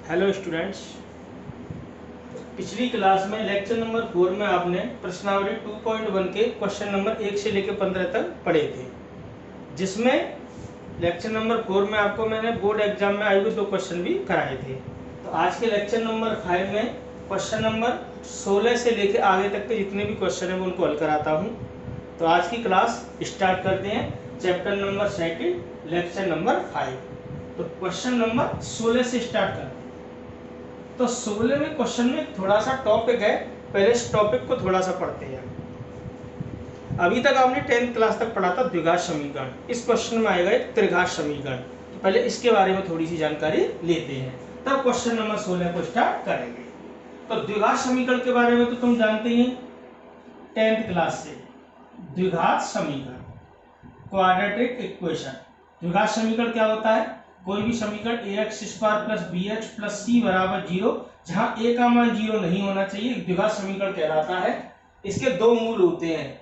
Hello students. पिछली class में lecture number 4 में आपने प्रश्नावली 2.1 के क्वेश्चन नंबर 1 से लेकर 15 तक पढ़े थे, जिसमें लेक्चर नंबर 4 में आपको मैंने बोर्ड एग्जाम में आए हुए 2 क्वेश्चन भी कराए थे। तो आज के लेक्चर नंबर 5 में क्वेश्चन नंबर 16 से लेकर आगे तक के जितने भी क्वेश्चन हैं वो उनको हल कराता हूँ। तो आज की क्लास स्टार्ट करते हैं। Chapter number 2 lecture number 5। तो क्वेश्चन नंबर 16 से स्टार्ट करते हैं। तो 16 में क्वेश्चन में थोड़ा सा टॉपिक है, पहले इस टॉपिक को थोड़ा सा पढ़ते हैं। अभी तक आपने 10th क्लास तक पढ़ा था द्विघात समीकरण। इस क्वेश्चन में आएगा एक त्रिघात समीकरण। तो पहले इसके बारे में थोड़ी सी जानकारी लेते हैं, तब क्वेश्चन नंबर 16 को स्टार्ट करेंगे। तो द्विघात समीकरण के बारे में तो तुम जानते ही 10th क्लास से। द्विघात समीकरण, क्वाड्रेटिक इक्वेशन। द्विघात समीकरण क्या होता है? कोई भी समीकरण ax² + bx + c = 0, जहां a का मान 0 नहीं होना चाहिए, द्विघात समीकरण कहलाता है। इसके 2 मूल होते हैं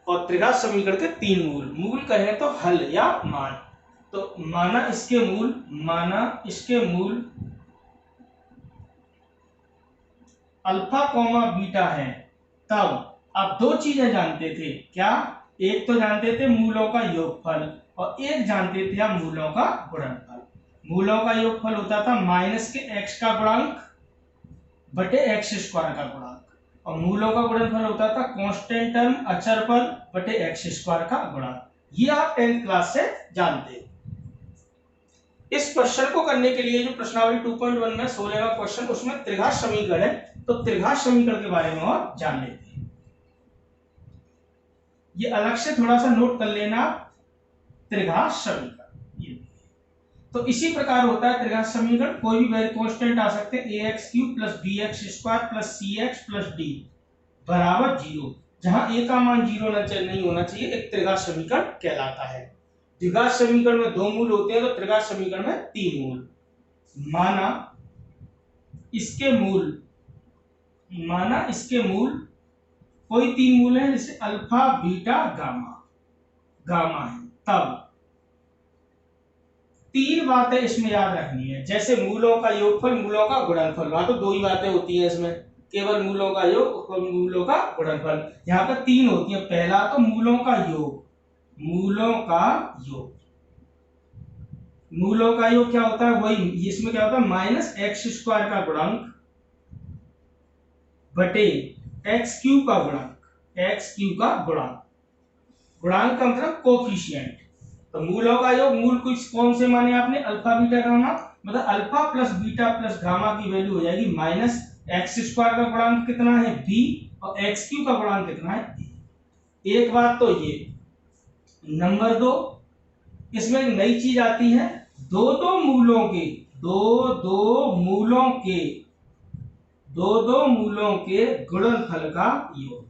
और त्रिघात समीकरण के 3 मूल। मूल कहें तो हल या मान। तो माना इसके मूल अल्फा कॉमा बीटा है, तब आप 2 चीजें जानते थे। क्या? एक तो जानते थे मूलों का योगफल और एक जानते थे आप मूलों का गुणनफल। मूलों का योगफल होता था माइनस के x का गुणांक बटे x² का गुणांक, और मूलों का गुणनफल होता था कांस्टेंट टर्म अचर पद बटे x² का गुणांक। ये आप 10th क्लास से जानते हैं। इस क्वेश्चन को करने के लिए जो प्रश्नावली 2.1 में 16 का क्वेश्चन, उसमें त्रिघात समीकरण है, तो त्रिघात समीकरण के बारे में और जान लेते हैं। ये अलग से थोड़ा सा नोट कर लेना, त्रिघात समीकरण। तो इसी प्रकार होता है त्रिघात समीकरण। कोई भी वेरी कांस्टेंट आ सकते हैं, ax³ + bx² + cx + d = 0, जहां a का मान 0 नहीं होना चाहिए, एक त्रिघात समीकरण कहलाता है। द्विघात समीकरण में 2 मूल होते हैं, तो त्रिघात समीकरण में 3 मूल। माना इसके मूल कोई 3 मूल हैं, जैसे अल्फा बीटा गामा है, तब 3 बातें इसमें याद रखनी है। जैसे मूलों का योगफल, मूलों का गुणनफल, वहां तो 2 ही बातें होती है इसमें, केवल मूलों का योग और मूलों का गुणनफल। यहाँ पर 3 होती है। पहला तो मूलों का योग क्या होता है? वही इसमें क्या होता है, -x² का गुणांक बटे x³ का गुणांक। गुणांक का मतलब कोफिशिएंट। तो मूलों का योग, मूल कौन से माने आपने? अल्फा बीटा गामा, मतलब alpha plus beta plus gamma की वैल्यू हो जाएगी -x² का गुणांक कितना है? b, और x³ का गुणांक कितना है? a। एक बात तो ये। नंबर 2, इसमें एक नई चीज आती है, दो मूलों के गुणनफल का योग।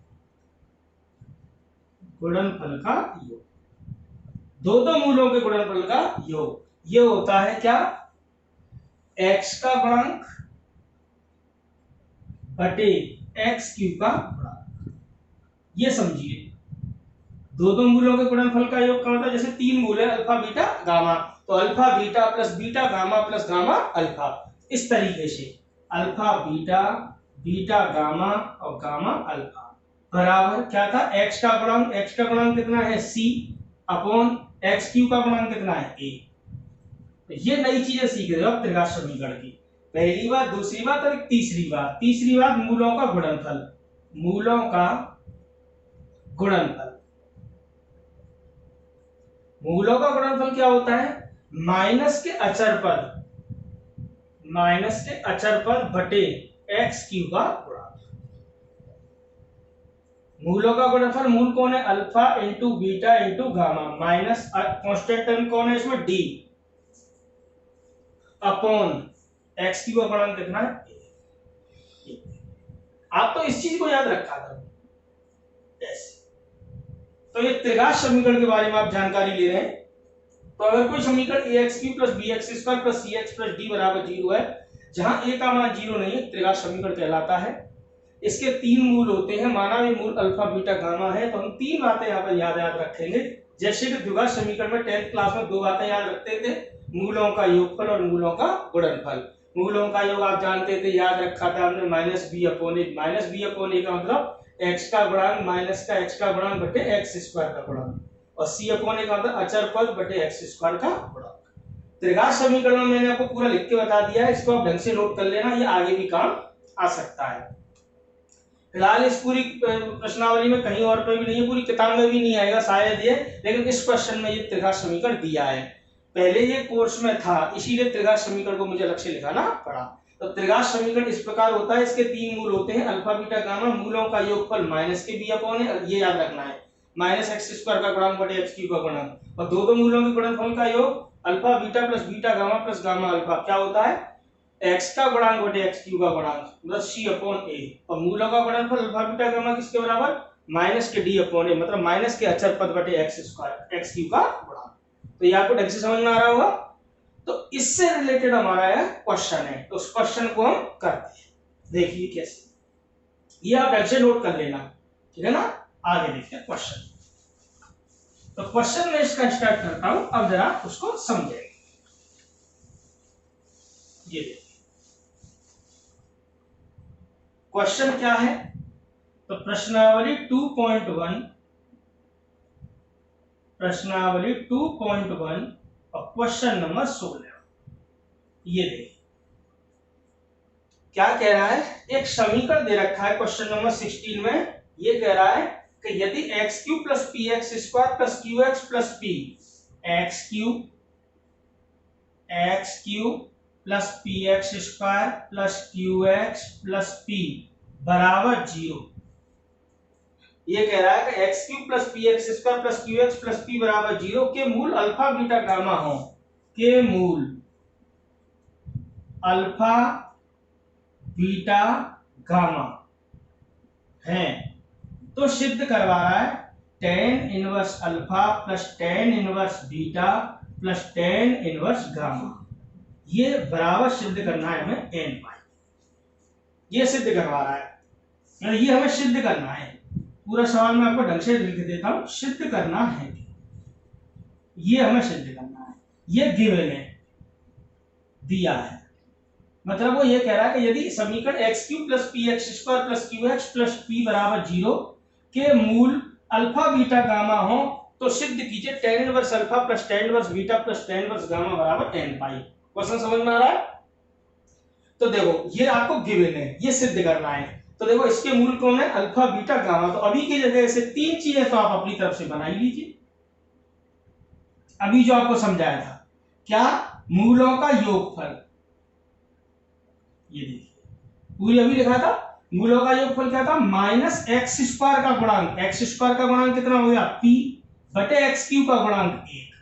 दो मूलों के गुणनफल का योग, ये होता है क्या? x का गुणांक बटे x³ का गुणांक। ये समझिए, दो मूलों के गुणनफल का योग क्या होता है? जैसे 3 मूल है, अल्फा बीटा गामा, तो alpha beta plus beta gamma plus gamma alpha. इस तरीके से अल्फा बीटा, बीटा गामा और गामा अल्फा बराबर क्या था? x का गुणांक कितना है? c अपॉन x³ का गुणांक कितना है? a। तो ये नई चीजें सीख रहे हो आप त्रिघात समीकरण की। पहली बात, दूसरी बात और तीसरी बात मूलों का गुणनफल। मूलों का गुणनफल क्या होता है? माइनस के अचर पद बटे x³ का गुणांक। मूलों का गुणनफल, मूल कौन है? Alpha into beta into gamma, minus constant term कौन है इसमें? d, अपॉन x³ का गुणांक कितना है? आप तो इस चीज को याद रखा था। तो ये त्रिघात समीकरण के बारे में आप जानकारी ले रहे हैं। तो अगर कोई समीकरण ax³ + bx² + cx + d = 0 है, जहां a का मान 0 नहीं है, त्रिघात समीकरण कहलाता है। इसके 3 मूल होते हैं। माना भी मूल अल्फा बीटा गामा है, तो हम 3 बातें यहाँ पर याद रखेंगे। जैसे कि द्विघात समीकरण में 10th क्लास में 2 बातें याद रखते थे, मूलों का योगफल और मूलों का गुणनफल। मूलों का योग आप जानते थे, याद रखा था हमने, माइनस बी अपॉन ए। माइनस बी अपॉन ए का मतलब x का गुणांक माइनस का x का गुणांक बटे x स्क्वायर का गुणांक, और c अपॉन ए का मतलब अचर पद बटे x स्क्वायर का गुणांक। त्रिघात समीकरण में मैंने आपको पूरा लिख के बता दिया है, इसको आप ढंग से नोट कर लेना, ये आगे भी काम आ सकता है। फिलहाल इस पूरी प्रश्नावली में कहीं और पे भी नहीं है, पूरी किताब में भी नहीं आएगा शायद ये, लेकिन इस क्वेश्चन में ये त्रिघात समीकरण दिया है। पहले ये कोर्स में था, इसीलिए त्रिघात समीकरण को मुझे अलग से लिखाना पड़ा। तो त्रिघात समीकरण इस प्रकार होता है, इसके तीन मूल होते हैं, अल्फा बीटा गामा, मूलों का योगफल माइनस के बी अपॉन है, ये याद रखना है, माइनस एक्स स्क्वायर का गुणांक बटे एक्स क्यूब का गुणांक, और दो मूलों के गुणनफल का योग alpha beta plus beta gamma plus gamma alpha क्या होता है, x का गुणांक बटे x क्यूब का गुणांक मतलब c अपॉन a, और मूलों का गुणनफल अल्फा बीटा गामा किसके बराबर, माइनस के d अपॉन a, मतलब माइनस के अचर पद बटे x स्क्वायर, x क्यूब का गुणांक। तो ये आपको ढंग से समझ में आ रहा होगा। तो इससे रिलेटेड हमारा यह क्वेश्चन है, तो उस क्वेश्चन को हम करते हैं, देखिए कैसे, ये आप ढंग से नोट कर लेना, ठीक है ना। आगे देखते हैं क्वेश्चन। तो क्वेश्चन में इसका स्टार्ट करता हूं, अब जरा उसको समझेंगे। ये देखिए क्वेश्चन क्या है, तो प्रश्नावली 2.1, प्रश्नावली 2.1 और क्वेश्चन नंबर 16। ये देखिए क्या कह रहा है, एक समीकरण दे रखा है क्वेश्चन नंबर 16 में, ये कह रहा है कि यदि x cube plus P x square plus Q x plus P, x cube plus P x square plus Q x plus P बराबर 0। ये कह रहा है कि x cube plus P x square plus Q x plus P बराबर 0 के मूल alpha beta gamma हो, के मूल अल्फा बीटा गामा है, तो सिद्ध करवा रहा है tan inverse alpha plus tan inverse beta plus tan inverse gamma, ये बराबर सिद्ध करना है हमें n पाई, ये सिद्ध करवा रहा है, ये हमें सिद्ध करना है। पूरा सवाल मैं आपको ढंग से लिख देता हूं, सिद्ध करना है, ये हमें सिद्ध करना है, ये गिवन है, दिया है, मतलब वो ये कह रहा है कि यदि समीकरण x cube plus P x square plus Q x plus P बराबर 0 के मूल अल्फा बीटा गामा हो, तो सिद्ध कीजिए tan inverse alpha plus tan inverse beta plus tan inverse gamma बराबर n पाई। क्वेश्चन समझ में आ रहा है। तो देखो ये आपको गिवन है, ये सिद्ध करना है, तो देखो इसके मूल कौन है, अल्फा बीटा गामा, तो अभी की जगह से तीन चीजें तो आप अपनी तरफ से बना ही लीजिए। अभी जो आपको समझाया था क्या, मूलों का योगफल, ये देखिए पूरी अभी लिखा था, मूलों का योगफल क्या था, माइनस एक्स स्क्वायर का गुणांक, एक्स स्क्वायर का गुणांक कितना हो गया p बटे एक्स क्यूब का गुणांक 1,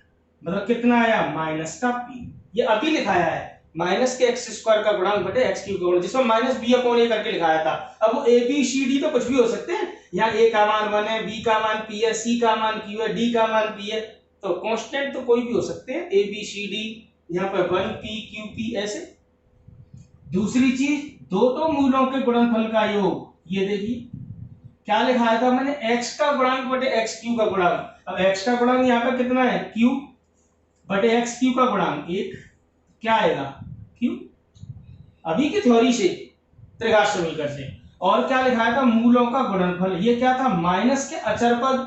मतलब कितना आया माइनस का p, ये अभी लिखाया है माइनस के एक्स स्क्वायर का गुणांक बटे एक्स क्यूब का गुणांक, जिसमें माइनस बी अपॉन ए करके लिखाया था। अब वो ए बी सी डी तो कुछ भी हो सकते हैं, यहाँ ए का मान 1 है, बी का मान p है, सी का मान q है, डी का मान p है, तो कांस्टेंट तो कोई भी हो सकते हैं, ए बी सी डी, यहाँ पर 1 p q p ऐसे। दूसरी चीज, दो मूलों के गुणनफल का योग, ये देखिए क्या लिखाया था मैंने, x का गुणांक बटे x क्यूब का गुणांक, अब x का गुणांक यहाँ पे कितना है q बटे x क्यूब का गुणांक 1, क्या आएगा q, अभी की थ्योरी से, त्रिघात समीकरण से। और क्या लिखाया था, मूलों का गुणनफल, ये क्या था माइनस के अचर पद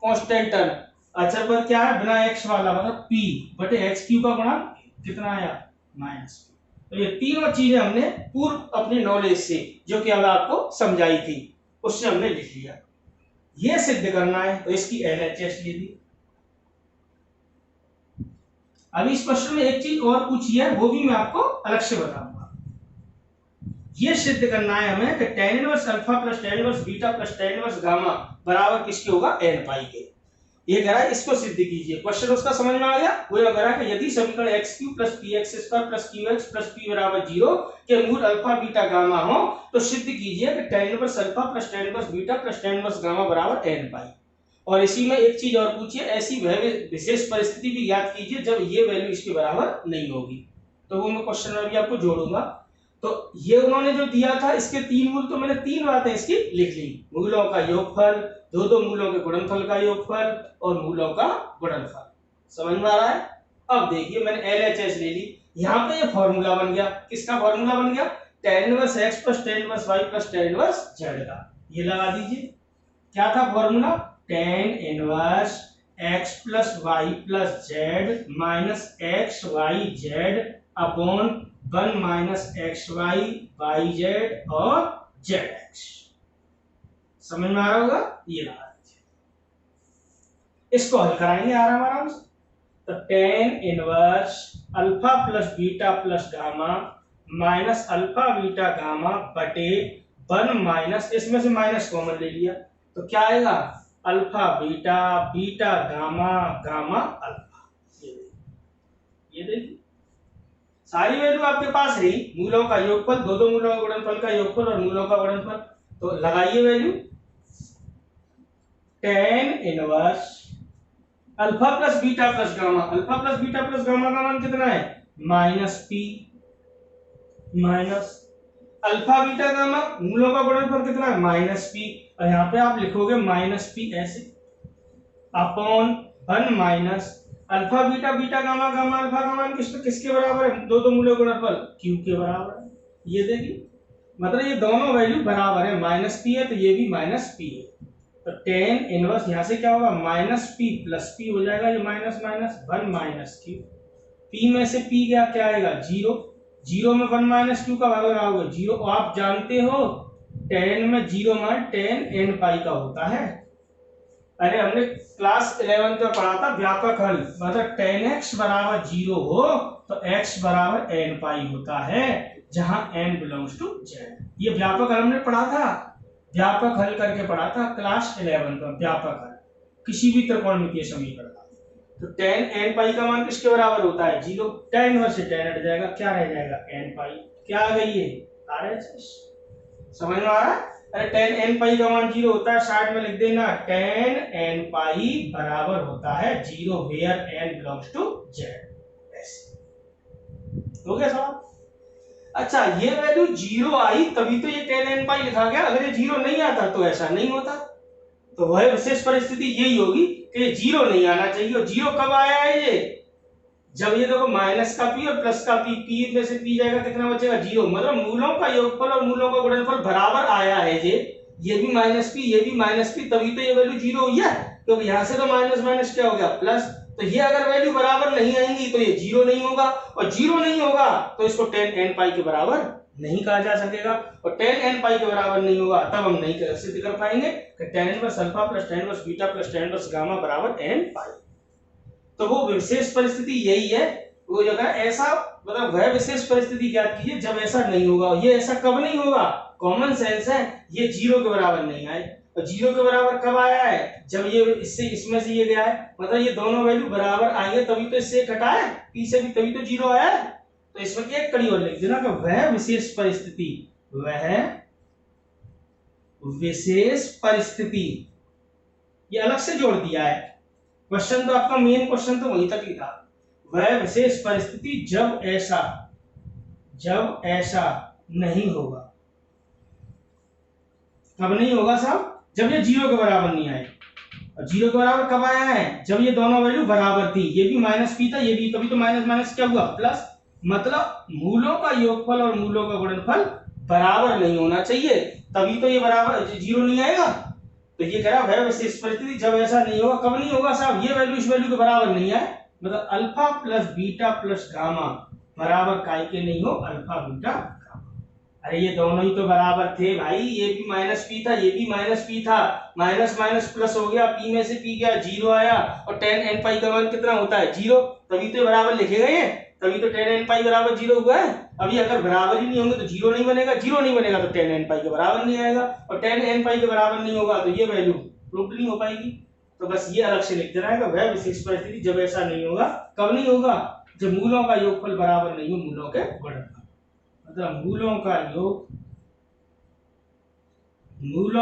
कांस्टेंट टर्म, अचर पद क्या है बिना x वाला, मतलब p बटे x क्यूब का गुणांक कितना आया माइनस। तो ये तीनों चीजें हमने पूर्व अपनी नॉलेज से, जो कि अब आपको समझाई थी, उससे हमने लिख लिया। ये सिद्ध करना है, तो इसकी LHS ले दी। अभी इस क्वेश्चन में एक चीज और पूछी है, वो भी मैं आपको अलग से बताऊंगा। ये सिद्ध करना है हमें कि tan inverse alpha plus tan inverse beta plus tan inverse gamma बराबर किसके होगा, n पाई के। ये कह रहा है इसको सिद्ध कीजिए। क्वेश्चन उसका समझ में आ गया। वो ये कह रहा है कि यदि समीकरण x cube plus P x square plus Q x plus P बराबर 0 के मूल अल्फा बीटा गामा हो, तो सिद्ध कीजिए कि tan inverse alpha plus tan inverse beta plus tan inverse gamma बराबर n पाई। और इसी में एक चीज और पूछिए, ऐसी विशेष परिस्थिति भी ज्ञात कीजिए जब ये वैल्यू इसके बराबर नहीं होगी, तो वो मैं क्वेश्चन में भी आपको जोड़ूंगा। तो ये उन्होंने जो दिया था, इसके तीन मूल, तो मैंने तीन बातें इसकी लिख ली, मूलों का योगफल, दो मूलों के गुणनफल का योगफल और मूलों का गुणनफल। समझ में आ रहा है। अब देखिए मैंने LHS ले ली, यहाँ पे ये फॉर्मूला बन गया, किसका फॉर्मूला बन गया, tan inverse x plus tan inverse y plus tan inverse z का। ये लगा दीजिए, क्या था formula, tan inverse x plus y plus z minus x y z upon 1 minus x y y z और जेड एक्स। समझ में आ रहा होगा, ये लगा दीजिए, इसको हल कराएंगे आराम आराम से। तो tan inverse alpha plus beta plus gamma minus alpha beta gamma बटे 1 माइनस, इसमें से माइनस कॉमन ले लिया तो क्या आएगा, alpha beta beta gamma gamma alpha. ये देखिए सारी वैल्यू आपके पास रही, मूलों का योगफल, दो मूलों का गुणनफल का योगफल और मूलों का गुणनफल। तो लगाइए value, tan inverse alpha plus beta plus gamma, alpha plus beta plus gamma का मान कितना है, minus P, minus alpha beta gamma मूलों का गुणनफल कितना है, माइनस पी, और यहाँ पे आप लिखोगे माइनस पी ऐसे upon 1 minus alpha beta beta gamma gamma alpha का मान किसके बराबर है, दो मूलों का गुणनफल क्यू के बराबर है। ये देखिए मतलब ये दोनों वैल्यू बराबर है, माइनस पी है तो ये भी माइनस पी है। तो tan इनवर्स यहां से क्या होगा, माइनस पी प्लस पी हो जाएगा, ये minus minus 1 minus Q, P में से पी क्या आएगा, जीरो, जीरो में 1 माइनस क्यू का भाग लगाओगे जीरो। आप जानते हो tan में जीरो मान tan n पाई का होता है। अरे हमने क्लास 11 में पढ़ा था व्यापक हल, मतलब tan x बराबर जीरो हो तो x बराबर n पाई होता है, जहां n बिलोंग्स टू z। ये व्यापक हल हमने पढ़ा था, व्यापक हल करके पढ़ा था क्लास 11 का, व्यापक हल किसी भी त्रिकोणमितीय समीकरण का। तो tan n पाई का मान किसके बराबर होता है, जीरो, tan इनवर्स से tan हट जाएगा, क्या रह जाएगा, n पाई। क्या आ गई है, RHS। समझ में आ रहा है, अरे tan n पाई का मान जीरो होता है, साइड में लिख देना tan n पाई बराबर होता है zero where n belongs to z। ऐसे हो गया सवाल। अच्छा ये वैल्यू जीरो आई तभी तो ये tan n पाई लिखा गया, अगर ये जीरो नहीं आता तो ऐसा नहीं होता। तो वह विशेष परिस्थिति यही होगी कि जीरो नहीं आना चाहिए। और जीरो कब आया है, ये जब ये देखो माइनस का पी और प्लस का पी, पी में से पी जाएगा, कितना बचेगा, जीरो। मतलब मूलों का योगफल और मूलों का गुणनफल बराबर आया है, ये भी माइनस पी, ये भी माइनस पी, तभी तो ये वैल्यू जीरो हुई है, क्योंकि यहां से तो माइनस माइनस क्या हो गया, प्लस। तो ये अगर वैल्यू बराबर नहीं आएंगी तो ये जीरो नहीं होगा, और जीरो नहीं होगा तो इसको tan n पाई के बराबर नहीं कहा जा सकेगा, और tan n पाई के बराबर नहीं होगा तब हम नहीं सिद्ध कर पाएंगे कि tan inverse alpha plus tan inverse beta plus tan inverse gamma बराबर n पाई। तो वो विशेष परिस्थिति यही है, वो जगह ऐसा, मतलब वह विशेष परिस्थिति ज्ञात कीजिए जब ऐसा नहीं होगा। ये ऐसा कब नहीं होगा, कॉमन सेंस है, ये जीरो के बराबर नहीं आए। और जीरो के बराबर कब आया है, जब ये इससे इसमें से ये गया है, मतलब ये दोनों वैल्यू बराबर आएंगे तभी तो इससे घटा है, पी से भी तभी तो जीरो आया है। तो इसमें एक कड़ी और लिख देना कि वह विशेष परिस्थिति, वह विशेष परिस्थिति, ये अलग से जोड़ दिया है। क्वेश्चन तो आपका मेन क्वेश्चन तो वहीं तक ही था, वह विशेष परिस्थिति जब ऐसा नहीं होगा। कब नहीं होगा साहब, जब ये जीरो के बराबर नहीं आए। और जीरो के बराबर कब आया है, जब ये दोनों वैल्यू बराबर थी, ये भी माइनस पी था, ये भी, तभी तो माइनस माइनस क्या हुआ, प्लस। मतलब मूलों का योगफल और मूलों का गुणनफल बराबर नहीं होना चाहिए, तभी तो ये बराबर जीरो नहीं आएगा। तो ये कह रहा है विशेष परिस्थिति जब ऐसा नहीं होगा। कब नहीं होगा साहब, ये वैल्यू इस वैल्यू के बराबर नहीं है, मतलब alpha plus beta plus gamma बराबर काय के नहीं हो, अल्फा बीटा गामा। अरे ये दोनों ही तो बराबर थे भाई, ये भी माइनस पी था, ये भी माइनस पी था, माइनस माइनस प्लस हो गया, पी में से पी गया, जीरो आया, और tan n पाई का मान कितना होता है, जीरो, तभी तो बराबर लिखे गए, तभी तो tan n पाई बराबर जीरो हुआ है। अभी अगर बराबर ही नहीं होंगे तो जीरो नहीं बनेगा, जीरो नहीं बनेगा तो tan n पाई के बराबर नहीं आएगा, और tan n पाई के बराबर नहीं होगा तो ये वैल्यू प्रूफ नहीं हो पाएगी। तो बस ये अलग से लिख देना है कि वह विशेष परिस्थिति जब ऐसा नहीं होगा। कब नहीं होगा, जब मूलों का योगफल बराबर नहीं हो मूलों के गुणनफल, मतलब मूलों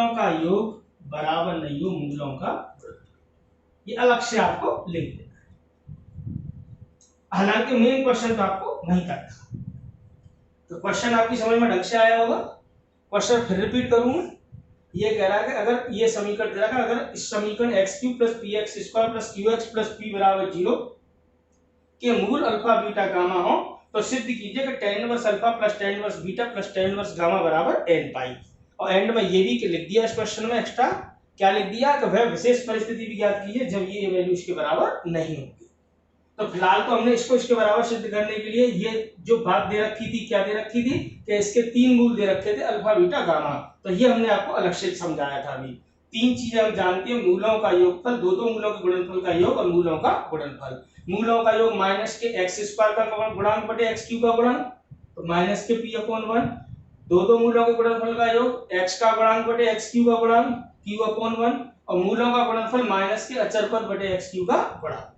का योग बराबर नहीं हो मूलों का गुणनफल। ये अलग से आपको लिख देना है, हालांकि मेन क्वेश्चन तो आपको वहीं तक था। तो क्वेश्चन आपकी समझ में ढंग से आया होगा। क्वेश्चन फिर रिपीट करूंगा। ये कह रहा है कि अगर ये समीकरण दे रहा है, अगर इस समीकरण x³ plus px² plus qx plus p बराबर 0 के मूल अल्फा बीटा गामा हो तो सिद्ध कीजिए कि tan inverse alpha plus tan inverse beta plus tan inverse gamma बराबर n पाई। और एंड में ये भी लिख दिया इस क्वेश्चन में एक्स्ट्रा, क्या लिख दिया कि वह विशेष परिस्थिति भी ज्ञात कीजिए जब ये वैल्यू इसके बराबर नहीं होगी। तो फिलहाल तो हमने इसको इसके बराबर सिद्ध करने के लिए ये जो बात दे रखी थी, क्या दे रखी थी कि इसके 3 मूल दे रखे थे, अल्फा बीटा गामा। तो ये हमने आपको अलग से समझाया था। अभी 3 चीजें हम जानते हैं, मूलों का योगफल, दो मूलों के गुणनफल का योग और मूलों का गुणनफल। मूलों का योग माइनस के एक्स स्क्वायर का गुणांक बटे एक्स क्यूब का गुणन, तो माइनस के पी अपॉन 1। दो मूलों के गुणनफल का योग एक्स का गुणांक बटे एक्स क्यूब का गुणांक क्यू अपॉन 1, और मूलों का गुणनफल माइनस के अचर पद बटे एक्स क्यूब का गुणांक।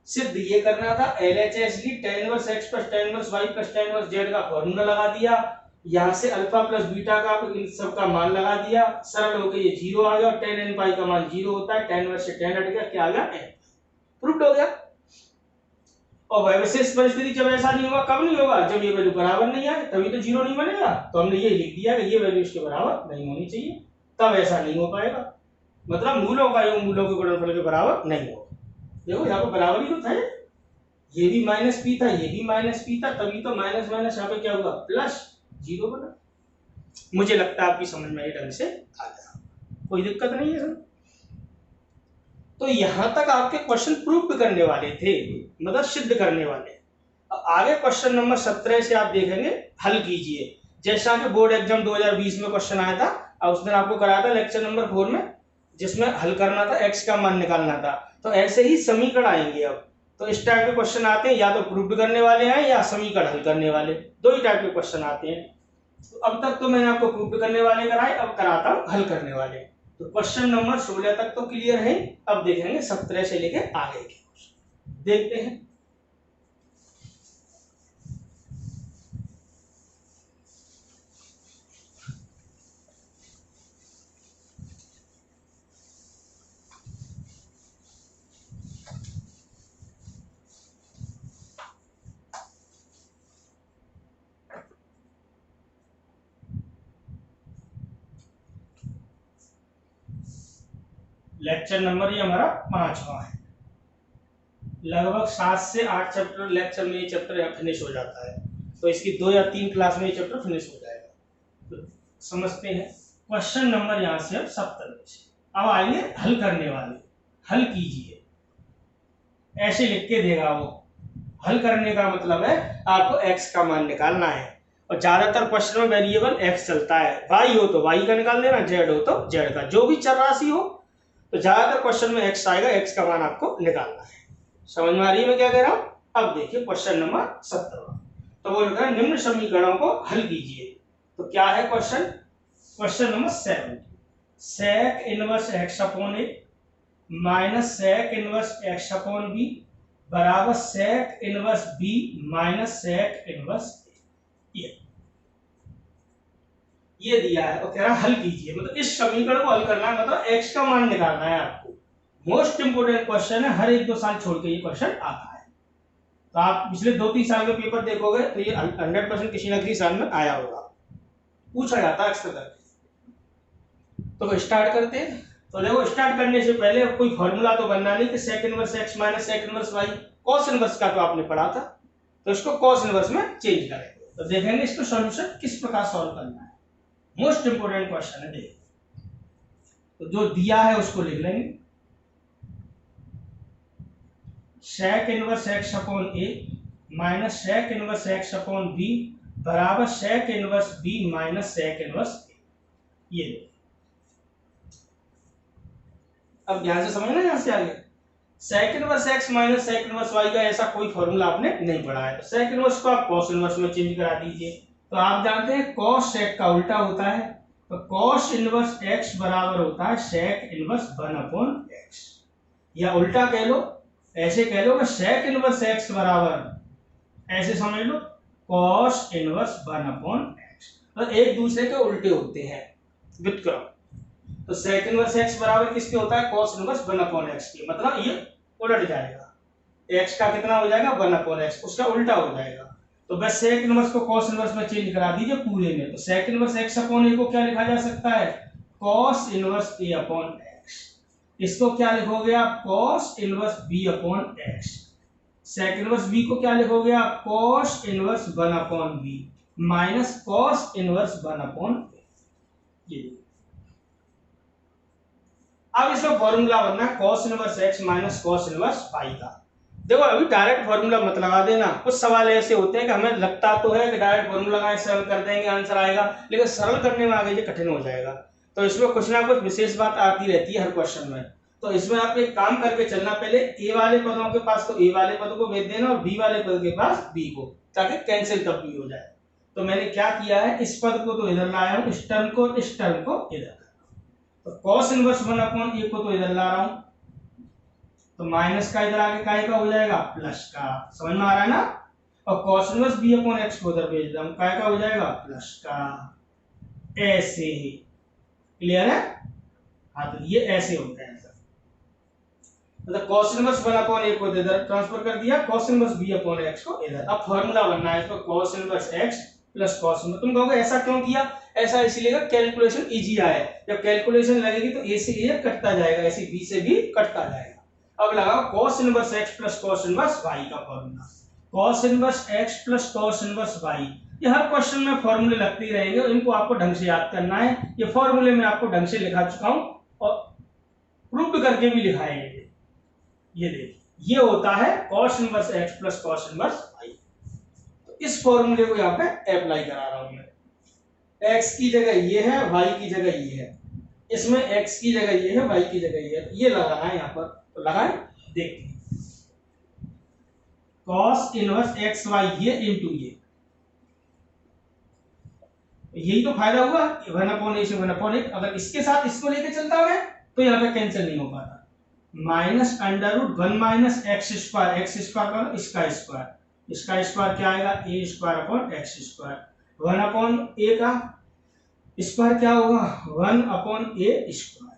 सिद्ध ये करना था। LHS की tan inverse x plus tan inverse y plus tan inverse z का फॉर्मूला लगा दिया, यहाँ से अल्फा प्लस बीटा का इन सब का मान लगा दिया, सरल होकर ये 0 आ गया और tan n पाई का मान 0 होता है, tan इनवर्स से tan हट गया, क्या आ गया n, प्रूव्ड हो गया। और वह विशेष परिस्थिति जब ऐसा नहीं होगा, कब नहीं होगा, जब ये वैल्यू बराबर नहीं आए, तभी तो 0 नहीं बनेगा। तो हमने ये लिख दिया कि ये वैल्यू इसके बराबर नहीं होनी चाहिए, तब ऐसा नहीं हो पाएगा। मतलब मूलों का योग मूलों के गुणनफल के बराबर नहीं होगा। देखो यहाँ पे बराबर ही तो था, ये भी माइनस पी था, ये भी माइनस पी था, तभी तो माइनस माइनस यहाँ पे क्या हुआ, प्लस 0 बना। मुझे लगता है आपकी समझ में ढंग से आ गया, कोई दिक्कत नहीं है सर। तो यहां तक आपके क्वेश्चन प्रूव करने वाले थे, मतलब सिद्ध करने वाले। अब आगे क्वेश्चन नंबर 17 से आप देखेंगे, हल कीजिए। जैसा कि बोर्ड एग्जाम 2020 में क्वेश्चन आया था, और उस दिन आपको कराया था लेक्चर नंबर 4 में, जिसमें हल करना था, एक्स का मान निकालना था। तो ऐसे ही समीकरण आएंगे। अब तो इस टाइप के क्वेश्चन आते हैं, या तो प्रूव करने वाले हैं या समीकरण हल करने वाले, दो ही टाइप के क्वेश्चन आते हैं। तो अब तक तो मैंने आपको प्रूव करने वाले कराए, अब कराता हूं हल करने वाले। तो क्वेश्चन नंबर 16 तक तो क्लियर है, अब देखेंगे 17 से लेके आगे के क्वेश्चन, देखते हैं। लेक्चर नंबर ये हमारा 5वां है। लगभग 7 से 8 चैप्टर लेक्चर में ये चैप्टर फिनिश हो जाता है, तो इसकी 2 या 3 क्लास में ये चैप्टर फिनिश हो जाएगा। तो समझते हैं क्वेश्चन नंबर यहाँ से अब 17 से। अब आइए हल करने वाले, हल कीजिए। ऐसे लिख के देगा वो। हल करने का मतलब है आपको x का मान निकालना है, और ज्यादातर क्वेश्चन में वेरिएबल x चलता है, y हो तो y का निकाल देना, z हो तो z का, जो भी चर राशि हो। तो ज्यादातर क्वेश्चन में x आएगा, x का मान आपको निकालना है। समझ में आ रही है मैं क्या कह रहा हूं? अब देखिए क्वेश्चन नंबर 17। तो बोल रहा है निम्न समीकरणों को हल कीजिए। तो क्या है question? Question number 7, sec inverse x upon a minus sec inverse x upon b बराबर sec inverse b minus sec inverse a। ये दिया है और कह रहा हल कीजिए, मतलब इस समीकरण को हल करना है, मतलब x का मान निकालना है आपको। मोस्ट इंपोर्टेंट क्वेश्चन है, हर 1-2 साल छोड़ के ये क्वेश्चन आता है। तो आप पिछले 2-3 साल के पेपर देखोगे तो ये 100% किसी न किसी साल में आया होगा, पूछा जाता है अक्सर करके। तो स्टार्ट करते हैं। तो देखो स्टार्ट करने से पहले कोई फॉर्मूला तो बनना नहीं कि sec inverse x minus sec inverse y, cos inverse का तो आपने पढ़ा था, तो इसको cos इनवर्स में चेंज करेंगे। तो देखेंगे इसको सॉल्यूशन किस प्रकार सॉल्व करना है। मोस्ट इंपोर्टेंट क्वेश्चन है, देखिए। तो जो दिया है उसको लिख लेंगे, sec inverse x upon a minus sec inverse x upon b बराबर sec inverse b minus sec inverse a। ये अब ध्यान से समझना, यहां से आगे sec inverse x minus sec inverse y का ऐसा कोई फॉर्मूला आपने नहीं पढ़ा है। तो sec इनवर्स को आप cos इनवर्स में चेंज करा दीजिए। तो आप जानते हैं cos sec का उल्टा होता है, तो cos इनवर्स x बराबर होता है sec इनवर्स 1 अपॉन x, या उल्टा कह लो, ऐसे कह लो कि sec इनवर्स x बराबर, ऐसे समझ लो, cos इनवर्स 1 अपॉन x। तो एक दूसरे के उल्टे होते हैं व्युत्क्रम। तो sec इनवर्स x बराबर किसके होता है? cos इनवर्स 1 अपॉन x के, मतलब ये उलट जाएगा, x का कितना हो जाएगा? 1 अपॉन x, उसका उल्टा हो जाएगा। तो बस sec इनवर्स को cos इनवर्स में चेंज करा दीजिए पूरे में। तो sec inverse x upon a को क्या लिखा जा सकता है? cos inverse a upon x। इसको क्या लिखोगे आप? cos inverse b upon x। Sec inverse b को क्या लिखोगे आप, cos inverse 1 upon b minus cos inverse 1 upon ये। अब इसमें फॉर्मूला बनना है cos inverse x minus cos inverse Y का। देखो अभी डायरेक्ट फॉर्मूला मत लगा देना, कुछ सवाल ऐसे होते हैं कि हमें लगता तो है कि डायरेक्ट फॉर्मूला लगाएं सरल कर देंगे आंसर आएगा, लेकिन सरल करने में आगे ये कठिन हो जाएगा। तो इसमें कुछ ना कुछ विशेष बात आती रहती है हर क्वेश्चन में। तो इसमें आप एक काम करके चलना, पहले ए वाले पदों के पास तो ए वाले पद को भेज देना और बी वाले पद के पास बी को, ताकि कैंसिल तब भी हो जाए। तो मैंने क्या किया है, इस पद को तो इधर लाया हूं, इस टर्म को इधर। तो cos इनवर्स 1 अपॉन ए को तो इधर ला रहा हूं, तो माइनस का इधर आगे काय का हो जाएगा, प्लस का। समझ में आ रहा है ना। और cos inverse b upon x को उधर भेज रहा हूं, काय का हो जाएगा, प्लस का। ऐसे ही क्लियर है। हाँ तो ये ऐसे होता है सर, मतलब cos इनवर्स 1 अपॉन a को इधर ट्रांसफर कर दिया, cos inverse b upon x को इधर। अब फार्मूला बनना है इसमें cos inverse x plus cos inverse. तुम कहोगे ऐसा क्यों किया, ऐसा इसलिए कैलकुलेशन इजी आए, जब कैलकुलेशन लगेगी तो a से a कटता जाएगा, ऐसे b से b कटता जाएगा। अब लगाओ cos inverse x plus cos inverse y का formula, cos inverse x plus cos inverse y। ये हर क्वेश्चन में फॉर्मूले लगते ही रहेंगे, इनको आपको ढंग से याद करना है। ये फॉर्मूले में आपको ढंग से लिखा चुका हूं और प्रूव करके भी लिखा है। ये देखिए, ये होता है cos inverse x plus cos inverse y। तो इस फॉर्मूले को यहाँ पे अप्लाई करा रहा हूं मैं। x की जगह ये है, y की जगह ये है, इसमें x की जगह ये है, y की जगह ये है, ये लगाना है यहाँ पर। तो लगाएं, देखिए cos इनवर्स xy ये इनटू ये, यही तो फायदा हुआ 1 अपॉन a से 1 अपॉन 1। अगर इसके साथ इसको लेके चलता मैं तो यहाँ पे कैंसिल नहीं हो पाता। Minus under root 1 minus x square का इसका स्क्वायर, इसका स्क्वायर क्या आएगा, a square upon x square. 1 upon a का स्क्वायर क्या होगा, 1 अपॉन a स्क्वायर।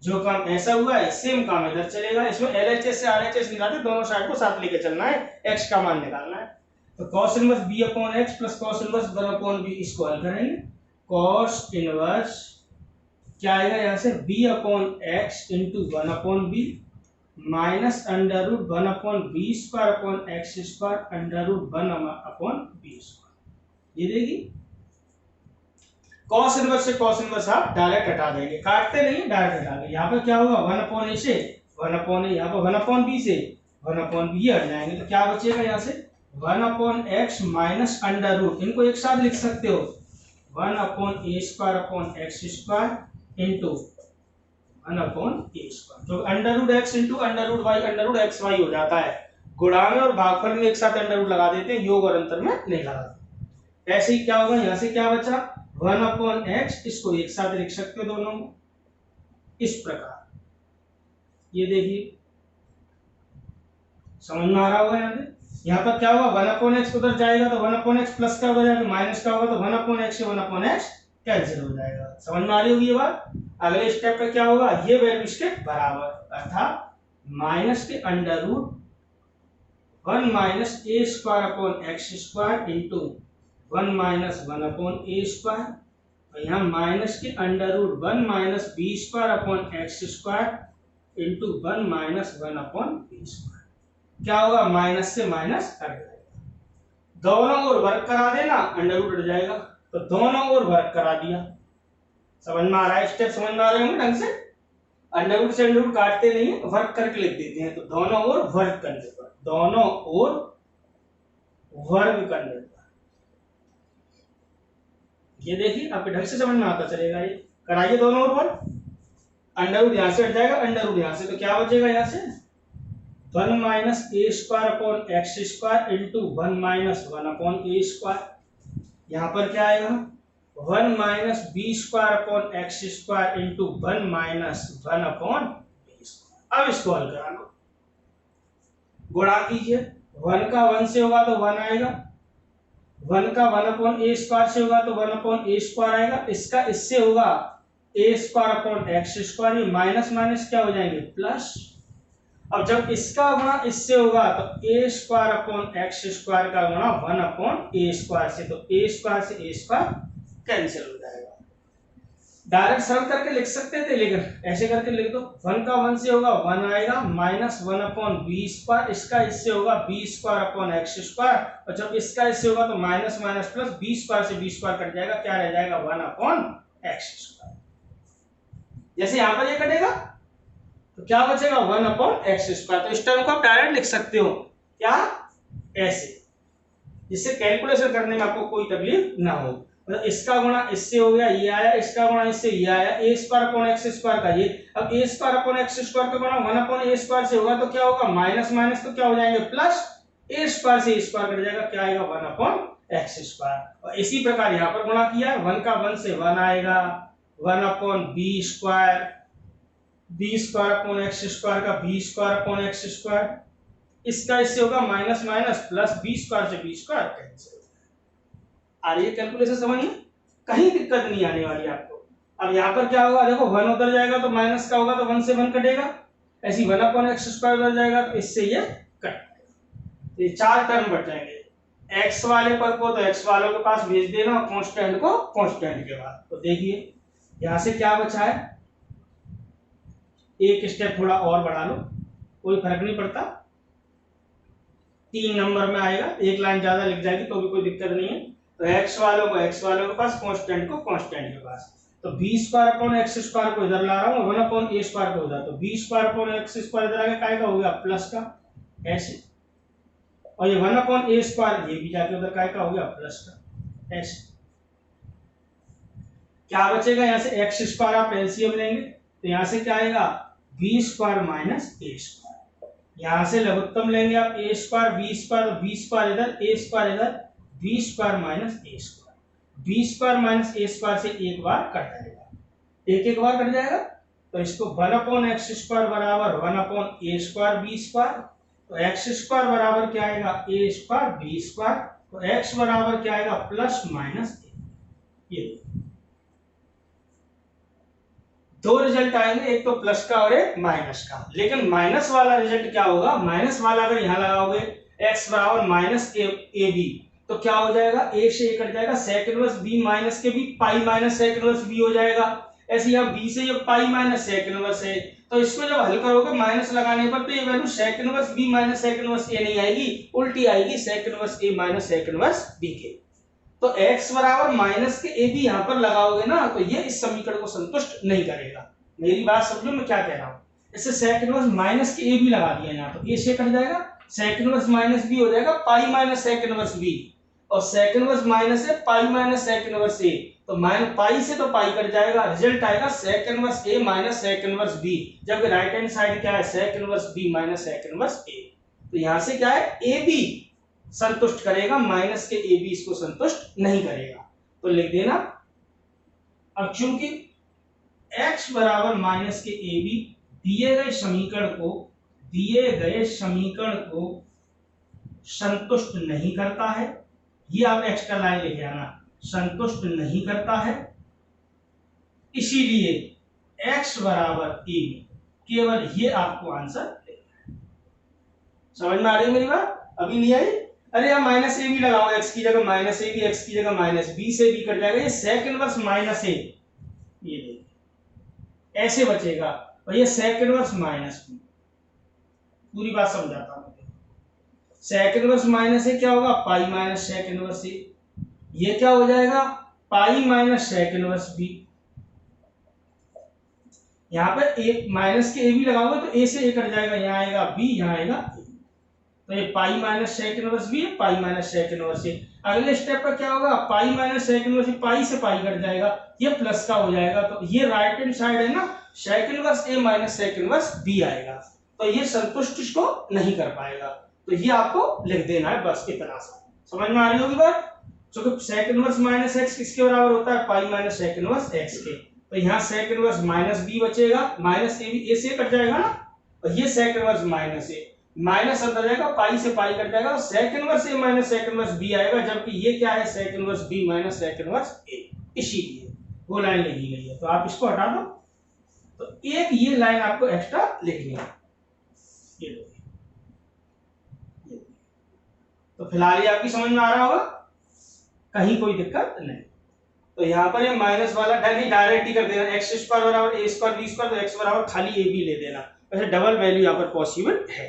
जो काम ऐसा हुआ है सेम काम इधर चलेगा। इसमें LHS से RHS निकालते, दोनों साइड को साथ लेके चलना है, x का मान निकालना है। तो cos inverse b upon x plus cos inverse 1 upon b इसको हल करेंगे। cos इनवर्स क्या आएगा यहाँ से, b upon x into 1 upon b minus under root 1 upon b square upon x square under root 1 upon b square. ये देखिए cos inverse से cos इनवर्स आप डायरेक्ट हटा देंगे, काटते नहीं डायरेक्ट हटा देंगे। यहाँ पे क्या होगा, 1 अपॉन a से 1 अपॉन a, यहाँ पर 1 अपॉन b से 1 अपॉन b हट जाएंगे। तो क्या बचेगा यहाँ से 1 upon x minus under root, इनको एक साथ लिख सकते हो 1 upon a square upon x square into 1 upon a square. जो under root x into under root y under root x y हो जाता है। गुणा में और भागफल में एक साथ अंडर रूट लगा देते हैं, योग और अंतर में नहीं लगाते। ऐसे ही क्या होगा, यहाँ से क्या बचा 1 अपॉन x, इसको एक साथ लिख सकते हो दोनों इस प्रकार। ये देखिए समझ में आ रहा होगा। यहाँ पर क्या होगा, 1 अपॉन x उधर जाएगा तो 1 अपॉन x प्लस का हो जाएगा, माइनस का होगा तो 1 अपॉन x से 1 अपॉन x कैंसिल हो जाएगा। समझ में आ रही होगी ये बात। अगले स्टेप पे क्या होगा, ये वैल्यू इसके बराबर, अर्थात माइनस के under root 1 minus a square upon x square into 1 minus 1 upon a square, और यहाँ माइनस के under root 1 minus b square upon x square into 1 minus 1 upon b square. क्या होगा, माइनस से माइनस हट जाएगा, दोनों ओर वर्क करा देना, अंडर रूट हट जाएगा। तो दोनों ओर वर्क करा दिया। समझ में आ रहा है, स्टेप समझ में आ रहे होंगे ढंग से। अंडर रूट से अंडर रूट काटते नहीं है, वर्क करके लिख देते हैं। तो दोनों ओर वर्क करने पर, दोनों ओर वर्क करने पर, ये देखिए आपके ढंग से समझ में आता चलेगा। ये कराइए दोनों ओर वर्क, अंडर रूट यहाँ से हट जाएगा, अंडर रूट यहाँ से, तो क्या बचेगा यहाँ से 1 minus a square upon x square into 1 minus 1 upon a square. यहाँ पर क्या आएगा 1 minus b square upon x square into 1 minus 1 upon b square. अब इसको हल करा लो, गुणा कीजिए, 1 का 1 से होगा तो 1 आएगा, 1 का 1 अपॉन a स्क्वायर से होगा तो 1 अपॉन a स्क्वायर आएगा, इसका इससे होगा a square upon x square, ये माइनस माइनस क्या हो जाएंगे प्लस। अब जब इसका गुणा इससे होगा तो a square upon x square का गुणा 1 अपॉन a स्क्वायर से, तो a स्क्वायर से a स्क्वायर कैंसिल हो जाएगा। डायरेक्ट सरल करके लिख सकते थे, लेकिन ऐसे करके लिख दो। 1 का 1 से होगा 1 आएगा, माइनस 1 अपॉन बी स्क्वायर, इसका इससे होगा b square upon x square, और जब इसका इससे होगा तो minus minus plus, b square से बी स्क्वायर कट जाएगा, क्या रह जाएगा 1 अपॉन एक्स स्क्वायर। जैसे यहां पर ये कटेगा तो क्या बचेगा 1 अपॉन एक्स स्क्वायर। तो इस टर्म को आप डायरेक्ट लिख सकते हो, क्या ऐसे, जिससे कैलकुलेशन करने में आपको कोई तकलीफ ना हो। मतलब इसका गुणा इससे हो गया, ये आया, इसका गुणा इससे ये आया, ए स्क्वायर अपॉन एक्स स्क्वायर का ये, अब ए स्क्वायर अपॉन एक्स स्क्वायर का गुणा 1 अपॉन ए स्क्वायर से होगा तो क्या होगा माइनस माइनस तो क्या हो जाएंगे प्लस, ए स्क्वायर से ए स्क्वायर कट जाएगा, क्या आएगा 1 अपॉन एक्स स्क्वायर। और इसी प्रकार यहां पर गुणा किया, 1 का 1 से 1 आएगा, 1 upon b square upon x square का b square upon x square, इसका इससे होगा minus minus plus, b square से बी स्क्वायर कैंसिल। आ रही है कैलकुलेशन समझ में, कहीं दिक्कत नहीं आने वाली आपको। अब यहाँ पर क्या होगा, देखो 1 उधर जाएगा तो माइनस का होगा तो 1 से 1 कटेगा, ऐसी 1 अपॉन एक्स स्क्वायर उधर जाएगा तो इससे ये कट, तो ये 4 टर्म बच जाएंगे। एक्स वाले पर को तो एक्स वालों के पास भेज देना, कांस्टेंट को कांस्टेंट के बाद। तो देखिए यहां से क्या बचा है, एक स्टेप थोड़ा और बढ़ा लो, कोई फर्क नहीं पड़ता, 3 नंबर में आएगा, एक लाइन ज्यादा लिख जाएगी तो भी कोई दिक्कत नहीं है। तो एक्स वालों के पास, कांस्टेंट को कांस्टेंट के पास, तो b square upon x square को इधर ला रहा हूं, 1 अपॉन ए स्क्वायर को इधर, तो b square upon x square इधर आगे काय का हो गया प्लस का ऐसे, और ये 1 अपॉन ए स्क्वायर ये भी जाके उधर काय का हो गया प्लस का ऐसे। क्या बचेगा, यहां से एक्स स्क्वायर आप एलसीएम लेंगे तो यहां से क्या आएगा b square minus a square, यहां से लघुत्तम लेंगे आप a square b square, b square इधर ए स्क्वायर इधर, b square minus a square, b square minus a square से एक बार कट जाएगा, एक बार कट जाएगा, तो इसको 1 अपॉन एक्स स्क्वायर बराबर 1 अपॉन ए स्क्वायर बी स्क्वायर, तो एक्स स्क्वायर बराबर क्या आएगा ए स्क्वायर बी स्क्वायर, तो एक्स बराबर क्या आएगा प्लस माइनस ए। ये दो रिजल्ट आएंगे, एक तो प्लस का और एक माइनस का। लेकिन माइनस वाला रिजल्ट क्या होगा, माइनस वाला अगर यहां लगाओगे x बराबर माइनस ए बी तो क्या हो जाएगा, a से a कट जाएगा, सेक इनवर्स b माइनस के b pi minus sec inverse b हो जाएगा। ऐसे यहाँ b से ये पाई माइनस सेक इनवर्स है, तो इसको जब हल करोगे माइनस लगाने पर तो ये value sec inverse b minus sec inverse a नहीं आएगी, उल्टी आएगी sec inverse a minus sec inverse b के। तो x बराबर माइनस के ए बी यहां पर लगाओगे ना तो ये इस समीकरण को संतुष्ट नहीं करेगा। मेरी बात समझो मैं क्या कह रहा हूं, इससे सेक इनवर्स माइनस के ए बी लगा दिया यहां, तो ए से कट जाएगा, सेक इनवर्स माइनस बी हो जाएगा pi minus sec inverse b, और सेक इनवर्स माइनस है pi minus sec inverse a, तो माइनस पाई से तो पाई कट जाएगा, रिजल्ट आएगा sec inverse a minus sec inverse b, जबकि राइट हैंड साइड क्या है sec inverse b minus sec inverse a. तो यहां से क्या है ए बी संतुष्ट करेगा, माइनस के ए बी इसको संतुष्ट नहीं करेगा, तो लिख देना। अब चूंकि x बराबर माइनस के ए बी दिए गए समीकरण को संतुष्ट नहीं करता है, ये आप एक्स्ट्रा लाइन लिख आना, संतुष्ट नहीं करता है, इसीलिए x बराबर ए बी, केवल ये आपको आंसर देना है। समझ में आ रही है मेरी बात, अभी नहीं आई? अरे यार माइनस ए बी लगाओ, x की जगह माइनस ए बी, एक्स की जगह माइनस बी से बी कट जाएगा, ये सेक इनवर्स माइनस ए, ये देखिए ऐसे बचेगा, और ये सेक इनवर्स माइनस बी, पूरी बात समझाता हूं। सेक इनवर्स माइनस ए क्या होगा पाई माइनस सेक इनवर्स ए, ये क्या हो जाएगा pi minus sec inverse b, यहाँ पे ए माइनस के ए बी लगाओगे तो ए से ए कट जाएगा, यहाँ आएगा बी यहाँ आएगा, तो ये pi minus sec inverse b है, पाई माइनस सेक इनवर्स ए। अगले स्टेप पर क्या होगा पाई माइनस सेक इनवर्स पाई से पाई कट जाएगा, ये प्लस का हो जाएगा, तो ये राइट हैंड साइड है ना सेक inverse a minus sec inverse b आएगा, तो ये संतुष्ट इसको नहीं कर पाएगा, तो ये आपको लिख देना है, बस इतना सा। समझ में आ रही होगी बात? क्योंकि सेक इनवर्स माइनस एक्स किसके बराबर होता है pi minus sec inverse x के, तो यहाँ सेक इनवर्स माइनस बी बचेगा, माइनस ए बी ए से कट जाएगा ना, और ये sec inverse minus a minus अंदर जाएगा, पाई से पाई कट जाएगा, sec inverse a minus sec inverse b आएगा, जबकि ये क्या है sec inverse b minus sec inverse a, इसीलिए वो लाइन लिखी गई है। तो आप इसको हटा दो, तो एक ये लाइन आपको एक्स्ट्रा लिखनी है, ये लो। तो फिलहाल ये आपकी समझ में आ रहा होगा, कहीं कोई दिक्कत नहीं। तो यहाँ पर ये माइनस वाला डायरेक्ट ही कर देना, एक्स स्क्वायर बराबर ए स्क्वायर बी स्क्वायर, तो एक्स बराबर खाली ए बी ले देना। वैसे डबल वैल्यू यहाँ पर पॉसिबल है,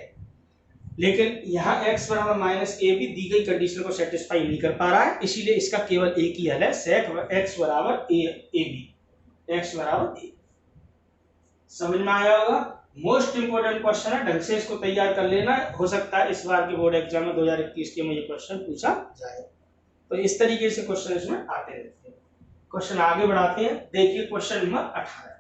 लेकिन यहाँ x बराबर माइनस ए बी दी गई कंडीशन को सेटिस्फाई नहीं कर पा रहा है, इसीलिए इसका केवल एक ही हल है, सेक x बराबर ए बी, x बराबर ए। समझ में आया होगा? मोस्ट इंपोर्टेंट क्वेश्चन है, ढंग से इसको तैयार कर लेना, हो सकता है इस बार के बोर्ड एग्जाम में 2021 के में ये क्वेश्चन पूछा जाए। तो इस तरीके से क्वेश्चन इसमें आते रहते हैं। क्वेश्चन आगे बढ़ाते हैं, देखिए क्वेश्चन नंबर 18।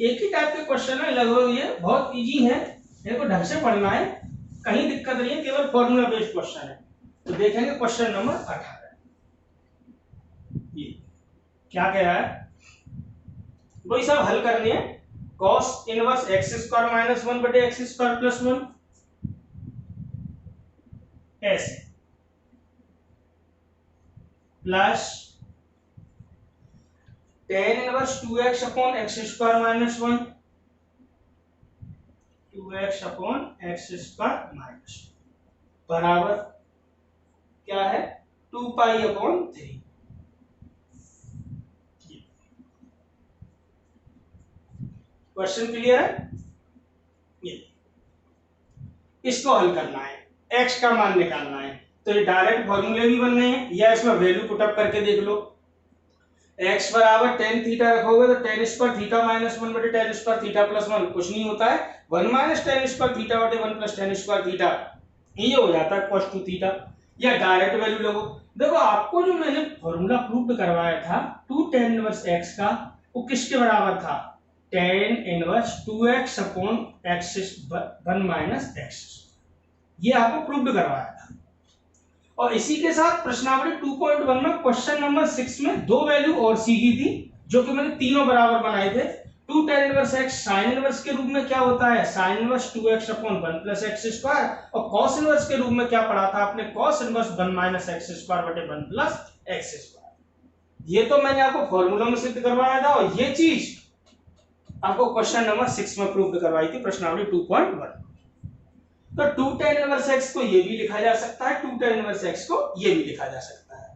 एक ही टाइप के क्वेश्चन है लगभग, ये बहुत इजी है, इनको ढंग से पढ़ना है, कहीं दिक्कत नहीं है, केवल फॉर्मूला बेस्ड क्वेश्चन है। तो देखेंगे क्वेश्चन नंबर 18, ये क्या कह रहा है, वही सब हल करने हैं। cos inverse x square minus 1 बटे एक्स स्क्वायर प्लस 1 ऐसे, plus tan inverse 2x upon x square minus 1, 2x upon x square minus बराबर क्या है 2 पाई अपॉन 3। क्वेश्चन क्लियर है? ये इसको हल करना है, x का मान निकालना है, तो ये डायरेक्ट फॉर्मूले भी बनने हैं या इसमें वैल्यू पुट अप करके देख लो। x बराबर tan थीटा रखोगे तो tan स्क्वायर थीटा माइनस 1 बटे tan स्क्वायर थीटा प्लस 1 कुछ नहीं होता है, 1 माइनस tan स्क्वायर थीटा बटे 1 प्लस tan स्क्वायर थीटा, ये हो जाता है cos 2 थीटा। या डायरेक्ट वैल्यू लगो, देखो आपको जो मैंने फॉर्मूला प्रूव करवाया था 2 tan इनवर्स x का, वो किसके बराबर था, tan inverse 2x upon x 1 minus x, ये आपको प्रूव करवाया था। और इसी के साथ प्रश्नावली 2.1 में क्वेश्चन नंबर 6 में दो वैल्यू और सीखी थी, जो कि मैंने तीनों बराबर बनाए थे। 2 tan inverse x sin inverse के रूप में क्या होता है, sin inverse 2x upon 1 plus x square, और cos इनवर्स के रूप में क्या पढ़ा था आपने, cos inverse 1 minus x square बटे 1 प्लस x स्क्वायर। ये तो मैंने आपको फॉर्मूला में सिद्ध करवाया था, और ये चीज आपको क्वेश्चन नंबर 6 में प्रूव करवाई थी प्रश्नावली 2.1। तो 2 tan इनवर्स x को ये भी लिखा जा सकता है, 2 tan इनवर्स x को ये भी लिखा जा सकता है।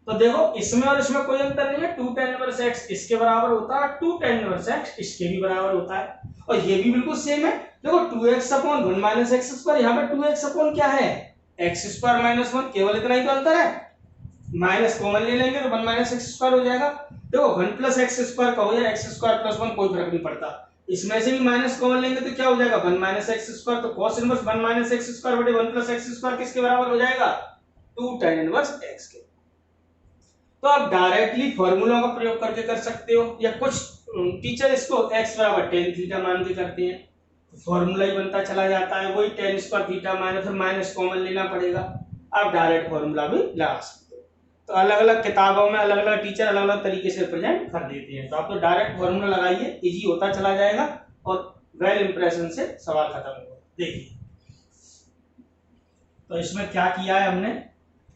तो देखो इसमें और इसमें कोई अंतर नहीं है, 2 tan इनवर्स x इसके बराबर होता है, 2 tan इनवर्स x इसके भी बराबर होता है, और ये भी बिल्कुल सेम है। देखो 2x upon 1 minus x square, यहाँ पे 2x अपॉन क्या है, x स्क्वायर माइनस 1, केवल इतना ही तो अंतर है, माइनस कॉमन ले लेंगे तो 1 माइनस x स्क्वायर हो जाएगा। देखो 1 प्लस x स्क्वायर कहो या x स्क्वायर प्लस 1 कोई फर्क नहीं पड़ता, इसमें से भी माइनस कॉमन लेंगे तो क्या हो जाएगा 1 माइनस एक्स स्क्वायर, तो cos inverse 1 minus x square बटे 1 प्लस एक्स स्क्वायर किसके बराबर हो जाएगा, 2 tan इनवर्स x के। तो आप डायरेक्टली फॉर्मूला का प्रयोग करके कर सकते हो, या कुछ टीचर इसको x बराबर tan थीटा मान के करते हैं, तो फॉर्मूला ही बनता चला जाता है, वही tan स्क्वायर थीटा माइनस, फिर माइनस कॉमन लेना पड़ेगा, आप डायरेक्ट फॉर्मूला भी लगा सकते हो। तो अलग अलग किताबों में अलग अलग टीचर अलग अलग तरीके से प्रेजेंट कर देते हैं, तो आप तो डायरेक्ट फॉर्मूला लगाइए, इजी होता चला जाएगा और वेल इंप्रेशन से सवाल खत्म होगा। देखिए तो इसमें क्या किया है हमने,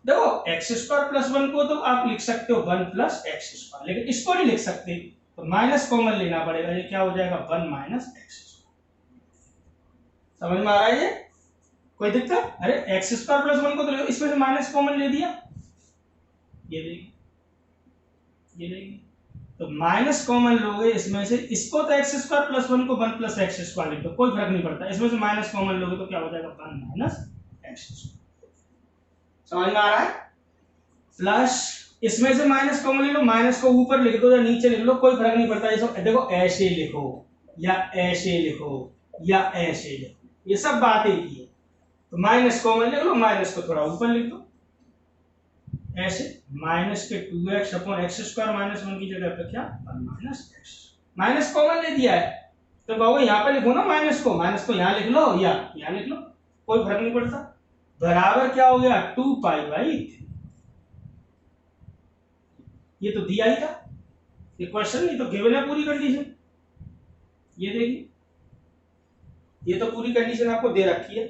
देखो एक्स स्क्वायर प्लस 1 को तो आप लिख सकते हो 1 प्लस एक्स स्क्वायर, लेकिन इसको नहीं लिख सकते, तो माइनस कॉमन लेना पड़ेगा, ये क्या हो जाएगा 1 माइनस एक्स स्क्वायर। समझ में आ रहा है ये, कोई दिक्कत, अरे एक्स स्क्वायर प्लस 1 को तो इसमें से माइनस कॉमन ले दिया, ये देखिए, तो माइनस कॉमन लोगे इसमें से, इसको तो एक्स स्क्वायर प्लस 1 को 1 प्लस एक्स स्क्वायर लिख दो, कोई फर्क नहीं पड़ता, इसमें से माइनस कॉमन लोगे तो क्या हो जाएगा 1 माइनस एक्स स्क्वायर। समझ में आ रहा है, प्लस इसमें से माइनस कॉमन ले लो, माइनस को ऊपर लिख दो या नीचे लिख लो, कोई फर्क नहीं पड़ता, ये देखो ऐसे लिखो या ऐसे लिखो या ऐसे लिखो, ये सब बात एक ही है। तो माइनस कॉमन लिख लो, माइनस को थोड़ा ऊपर लिख दो ऐसे, माइनस के 2x upon x square minus 1 की जगह पे क्या 1 माइनस एक्स, माइनस कॉमन ले दिया है, तो कहोगे यहाँ पे लिखो ना माइनस को यहाँ लिख लो या यहाँ लिख लो, कोई फर्क नहीं पड़ता, बराबर क्या हो गया 2 पाई बाई 3। ये तो दिया ही था, ये क्वेश्चन नहीं तो गिवन है पूरी कंडीशन, ये देखिए ये तो पूरी कंडीशन आपको दे रखी है।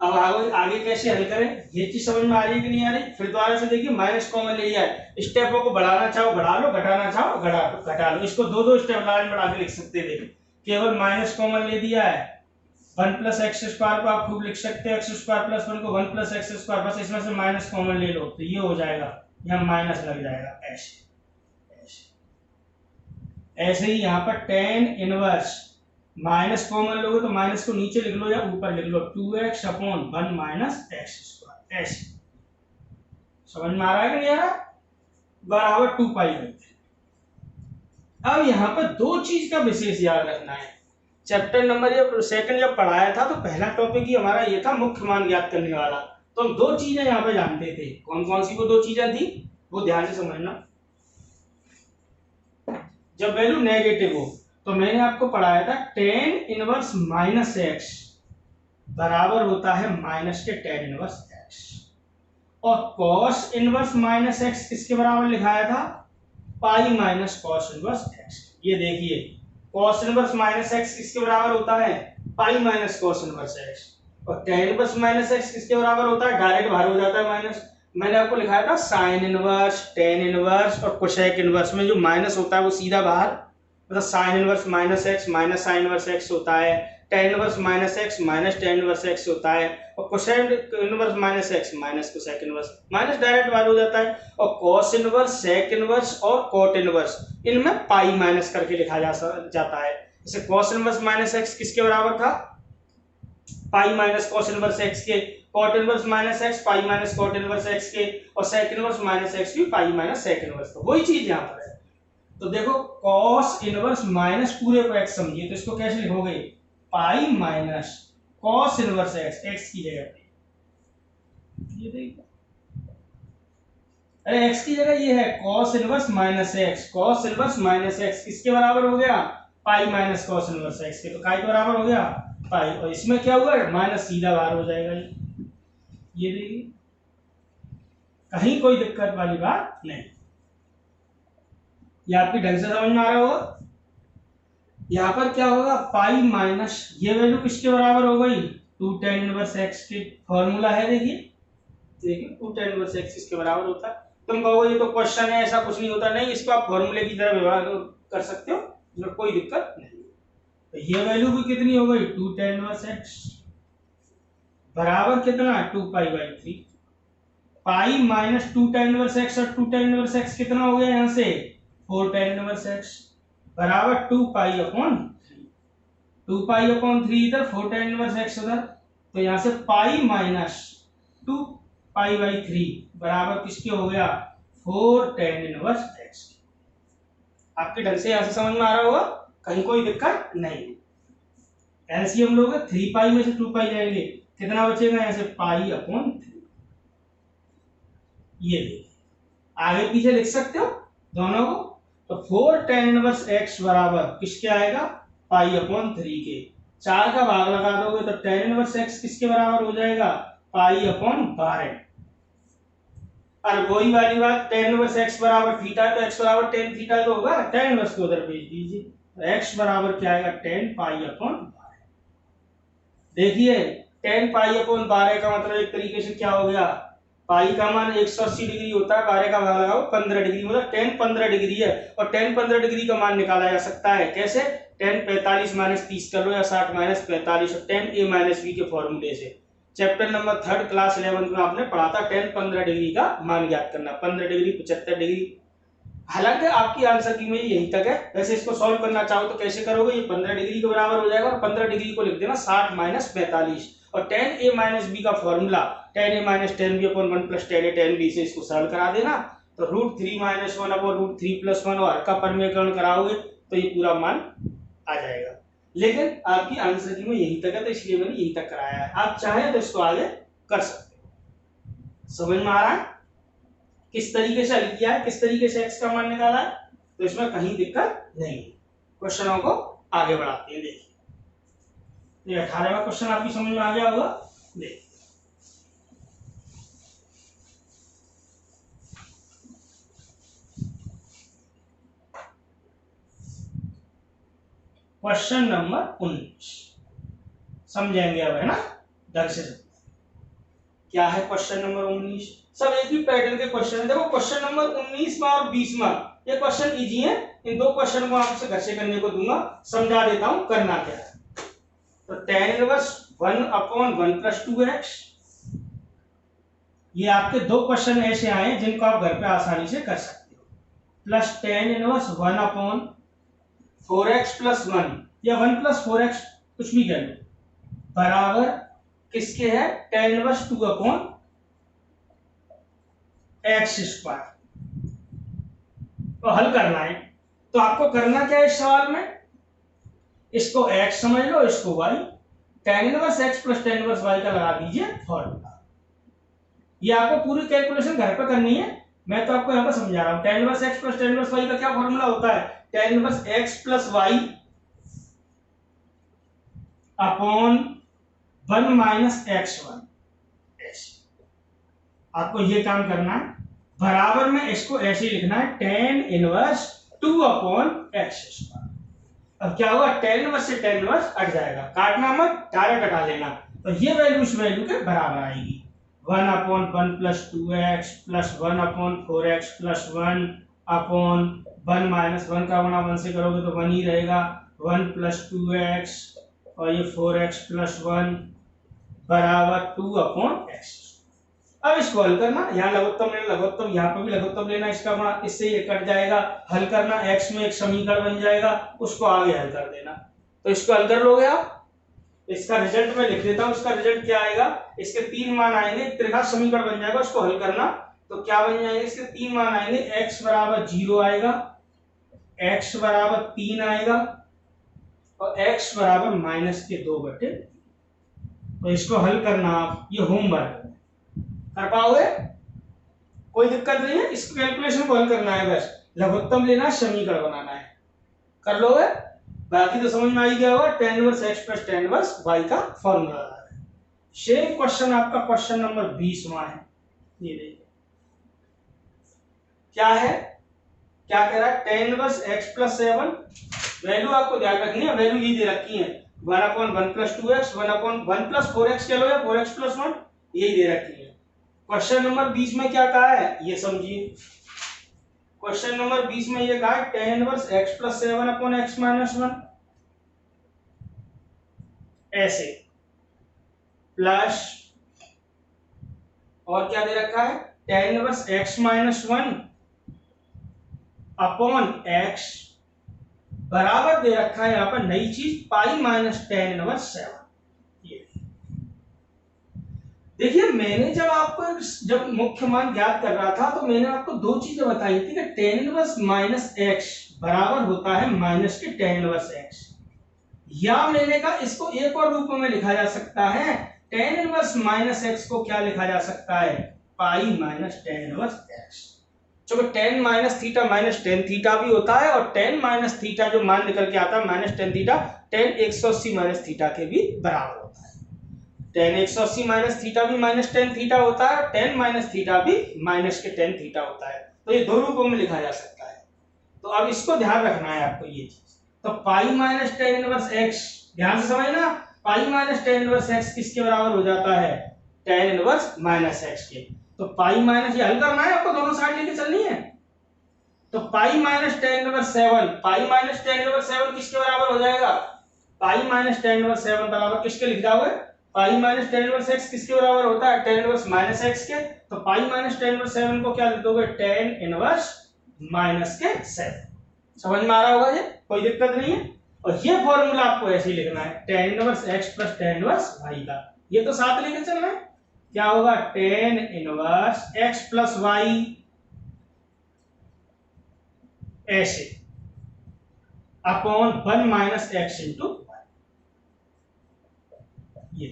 अब आगे कैसे हल करें ये चीज समझ में आ रही है कि नहीं आ रही। फिर दोबारा से देखिए माइनस कॉमन ले लिया है, स्टेपों को बढ़ाना चाहो बढ़ा लो, घटाना चाहो घटा लो। इसको दो दो स्टेप लाइन बढ़ा के लिख सकते हैं। देखिए केवल माइनस कॉमन ले दिया है, 1 प्लस एक्स स्क्वायर को आप खूब लिख सकते हो, एक्स स्क्वायर प्लस 1 को 1 प्लस एक्स स्क्वायर, बस इसमें से माइनस कॉमन ले लो तो ये हो जाएगा, यहाँ माइनस लग जाएगा ऐसे ऐसे ही यहाँ पर टेन इनवर्स माइनस कॉमन लोगे तो माइनस को नीचे लिख लो या ऊपर लिख लो, 2x upon 1 minus x square ऐसे। समझ में आ रहा है कि नहीं आ रहा, बराबर 2 पाई। अब यहाँ पर दो चीज का विशेष याद रखना है। चैप्टर नंबर ये सेकंड जब पढ़ाया था तो पहला टॉपिक ही हमारा ये था मुख्य मान ज्ञात करने वाला, तो हम दो चीजें यहाँ पे जानते थे। कौन कौन सी वो दो चीजें थी वो ध्यान से समझना। जब वैल्यू नेगेटिव हो तो मैंने आपको पढ़ाया था टेन इनवर्स माइनस एक्स बराबर होता है माइनस के टेन इनवर्स एक्स, और कॉस इनवर्स माइनस एक्स किसके बराबर लिखाया था, pi minus cos inverse x. ये देखिए कॉस इनवर्स माइनस एक्स किसके बराबर होता है, pi minus cos inverse x, और टेन इनवर्स माइनस एक्स किसके बराबर होता है, डायरेक्ट बाहर हो जाता है माइनस। मैंने आपको लिखाया था साइन इनवर्स, टेन इनवर्स और कोसेक इनवर्स में जो माइनस होता है वो सीधा बाहर, मतलब sine inverse minus x minus sine inverse x होता है, tan inverse minus x minus ten inverse x होता है, और cosec inverse minus x minus cosec inverse, minus direct बाहर हो जाता है। और कॉस इनवर्स, सेक इनवर्स और कॉट इनवर्स इनमें पाई माइनस करके लिखा जाता है। जैसे कॉस इनवर्स माइनस एक्स किसके बराबर था, pi minus cos inverse x के, cot inverse minus x pi minus cot inverse x के, और सेक इनवर्स माइनस एक्स भी पाई माइनस सेक इनवर्स। तो वही चीज यहाँ पर है। तो देखो कॉस इनवर्स माइनस पूरे को एक्स समझिए तो इसको कैसे लिखोगे, पाई minus cos inverse x, x की जगह पे ये देखिए, अरे एक्स की जगह ये है cos inverse minus x, cos inverse minus x किसके बराबर हो गया, पाई माइनस कॉस इनवर्स एक्स के, तो काय के बराबर हो गया पाई, और इसमें क्या हुआ माइनस सीधा बाहर हो जाएगा। ये देखिए कहीं कोई दिक्कत वाली बात नहीं, ये आपकी ढंग से समझ में आ रहा होगा। यहाँ पर क्या होगा, पाई माइनस ये वैल्यू किसके बराबर हो गई, 2 tan इनवर्स x के फॉर्मूला है। देखिए 2 tan इनवर्स x इसके बराबर होता है। तुम कहोगे ये तो क्वेश्चन है ऐसा कुछ नहीं होता, नहीं, इसको आप फॉर्मूले की तरह व्यवहार कर सकते हो, इसमें कोई दिक्कत नहीं। तो ये वैल्यू भी कितनी हो गई, 2 tan इनवर्स x बराबर कितना 2 pi by 3, pi minus 2 tan inverse x और 2 tan इनवर्स x कितना हो गया यहाँ से 4 tan इनवर्स x बराबर 2 पाई अपॉन 2 पाई अपॉन 3 इधर, 4 tan इनवर्स x उधर, तो यहाँ से पाई माइनस 2 पाई बाई 3 बराबर किसके हो गया 4 tan इनवर्स x। आपके ढंग से यहाँ से समझ में आ रहा होगा, कहीं कोई दिक्कत नहीं। एलसीएम लोगे 3 पाई में से 2 पाई जाएंगे, कितना बचेगा यहाँ से पाई अपॉन 3। ये देखिए आगे पीछे लिख सकते हो दोनों को, तो 4 tan इनवर्स x बराबर किसके आएगा, पाई अपॉन 3 के, 4 का भाग लगा दोगे तो tan इनवर्स x किसके बराबर हो जाएगा, पाई अपॉन 12। और वही वाली बात tan इनवर्स x बराबर थीटा, तो x बराबर tan थीटा तो होगा, tan इनवर्स को उधर भेज दीजिए, तो x बराबर क्या आएगा tan पाई अपॉन 12। देखिए tan पाई अपॉन 12 का मतलब एक तरीके से क्या हो गया, पाई का मान 180 डिग्री होता है, 12 का भाग लगाओ 15 डिग्री, मतलब tan 15 डिग्री है, और tan 15 डिग्री का मान निकाला जा सकता है कैसे, tan 45 माइनस 30 कर लो या 60 माइनस 45, और tan a माइनस b के फॉर्मूले से। चैप्टर नंबर 3 क्लास 11 में आपने पढ़ा था tan 15 डिग्री का मान ज्ञात करना, 15 डिग्री 75 डिग्री। हालांकि आपकी आंसर की में यही तक है, वैसे इसको सॉल्व करना चाहो तो कैसे करोगे, ये 15 डिग्री के बराबर हो जाएगा, और 15 डिग्री को लिख देना 60 माइनस 45, और tan a माइनस b का formula tan a minus tan b upon 1 plus tan a tan b से इसको सरल करा देना, तो √3 माइनस 1 अपॉन √3 प्लस 1 और का परमेकरण कराओगे तो ये पूरा मान आ जाएगा। लेकिन आपकी आंसर की में यही तक है, तो इसलिए मैंने यही तक कराया है, आप चाहे तो इसको आगे कर सकते हो। समझ में आ रहा है किस तरीके से हल किया है, किस तरीके से x का मान निकाला है, तो इसमें कहीं दिक्कत नहीं है। क्वेश्चनों को आगे बढ़ाते हैं। देखिए 18वां क्वेश्चन आपकी समझ में आ गया होगा। देखिए क्वेश्चन नंबर 19 समझेंगे अब, है ना, ढंग से। क्या है क्वेश्चन नंबर 19। सब एक ही पैटर्न के क्वेश्चन है। देखो क्वेश्चन नंबर 19 में और 20 में ये क्वेश्चन इजी है। इन दो क्वेश्चन को आपसे घर से करने को दूंगा, समझा देता हूं करना क्या है। तो tan इनवर्स 1/1 + 2x, ये आपके दो क्वेश्चन ऐसे आए हैं जिनको आप घर पे आसानी से कर सकते हो। प्लस tan इनवर्स 1/4x + 1 या 1 + 4x कुछ भी कह लो, बराबर किसके है, tan इनवर्स 2/x²। तो हल करना है। तो आपको करना क्या है इस सवाल में, इसको x समझ लो, इसको y, tan inverse x + tan inverse y का लगा दीजिए फॉर्मूला। ये आपको पूरी कैलकुलेशन घर पे करनी है, मैं तो आपको यहाँ पर समझा रहा हूँ। tan inverse x + tan inverse y का क्या फॉर्मूला होता है, tan inverse x + y upon 1 - x1। आपको ये काम करना है, बराबर में इसको ऐसे लिखना है tan इनवर्स 2/x²। अब क्या होगा, tan इनवर्स से tan इनवर्स हट जाएगा, काटना मत, डायरेक्ट हटा लेना। तो ये वैल्यू इस वैल्यू के बराबर आएगी, 1/1 + 2x + 1/4x + 1 अपॉन 1 - 1 का गुणा 1 से करोगे तो 1 ही रहेगा, 1 + 2x और ये 4x + 1 बराबर 2/x। अब इसको हल करना, यहाँ लघुत्तम लेना, लघुत्तम यहाँ पे भी लघुत्तम लेना, इसका गुणा इससे ये कट जाएगा, हल करना, x में एक समीकरण बन जाएगा, उसको आगे हल कर देना। तो इसको हल कर लोगे आप, इसका रिजल्ट मैं लिख देता हूँ। इसका रिजल्ट क्या आएगा, इसके 3 मान आएंगे, त्रिघात समीकरण बन जाएगा, उसको हल करना तो क्या बन जाएंगे, इसके 3 मान आएंगे, x = 0 आएगा, x = 3 आएगा और x = -2/3। तो इसको हल करना आप, ये होमवर्क कर पाओगे, कोई दिक्कत नहीं है। इस कैलकुलेशन को हल करना है, बस लघुत्तम लेना, समीकरण बनाना है, कर लोगे। बाकी तो समझ में आ ही गया होगा, tan inverse x + tan inverse y का फॉर्मूला है। सेम क्वेश्चन आपका क्वेश्चन नंबर 20 में है। ये देखिए क्या है, क्या कह रहा है, tan इनवर्स x + 7, वैल्यू आपको ध्यान रखनी है, वैल्यू ये दे रखी है 1/1 + 2x, 1/1 + 4x कह लो या 4x + 1, यही दे रखी है। क्वेश्चन नंबर 20 में क्या कहा है ये समझिए। क्वेश्चन नंबर 20 में ये कहा है tan इनवर्स x + 7/x-1 ऐसे, प्लस और क्या दे रखा है, tan inverse x-1 upon x बराबर दे रखा है यहाँ पर नई चीज पाई माइनस tan इनवर्स 7। देखिए मैंने जब आपको जब मुख्य मान ज्ञात कर रहा था तो मैंने आपको दो चीजें बताई थी कि tan इनवर्स -x बराबर होता है माइनस के tan इनवर्स x, या मैंने कहा इसको एक और रूप में लिखा जा सकता है, tan इनवर्स -x को क्या लिखा जा सकता है, pi minus tan inverse x। चूंकि tan - थीटा -tan थीटा भी होता है और tan - थीटा जो मान निकल के आता है -tan थीटा tan 180 - थीटा के भी बराबर होता है। tan 180 - थीटा भी -tan थीटा होता है, tan - थीटा भी -tan थीटा होता है। तो ये दो रूपों में लिखा जा सकता है। तो अब इसको ध्यान रखना है आपको ये चीज। तो pi minus tan inverse x, ध्यान से समझना, pi minus tan inverse x किसके बराबर हो जाता है, tan इनवर्स -x के। तो पाई माइनस, ये हल करना है आपको, दोनों साइड लेके चलनी है। तो pi minus tan inverse 7, pi minus tan inverse 7 किसके बराबर हो जाएगा, पाई माइनस tan इनवर्स 7 बराबर किसके लिख जाओगे, pi minus tan inverse x किसके बराबर होता है, tan इनवर्स -x के। तो पाई माइनस tan इनवर्स 7 को क्या लिख दोगे, tan इनवर्स -7। समझ में आ रहा होगा, ये कोई दिक्कत नहीं है। और ये फॉर्मूला आपको ऐसे ही लिखना है, tan inverse x + tan inverse y का, ये तो साथ लेके चलना है। क्या होगा, tan इनवर्स x + y ऐसे अपॉन 1 - x * y। ये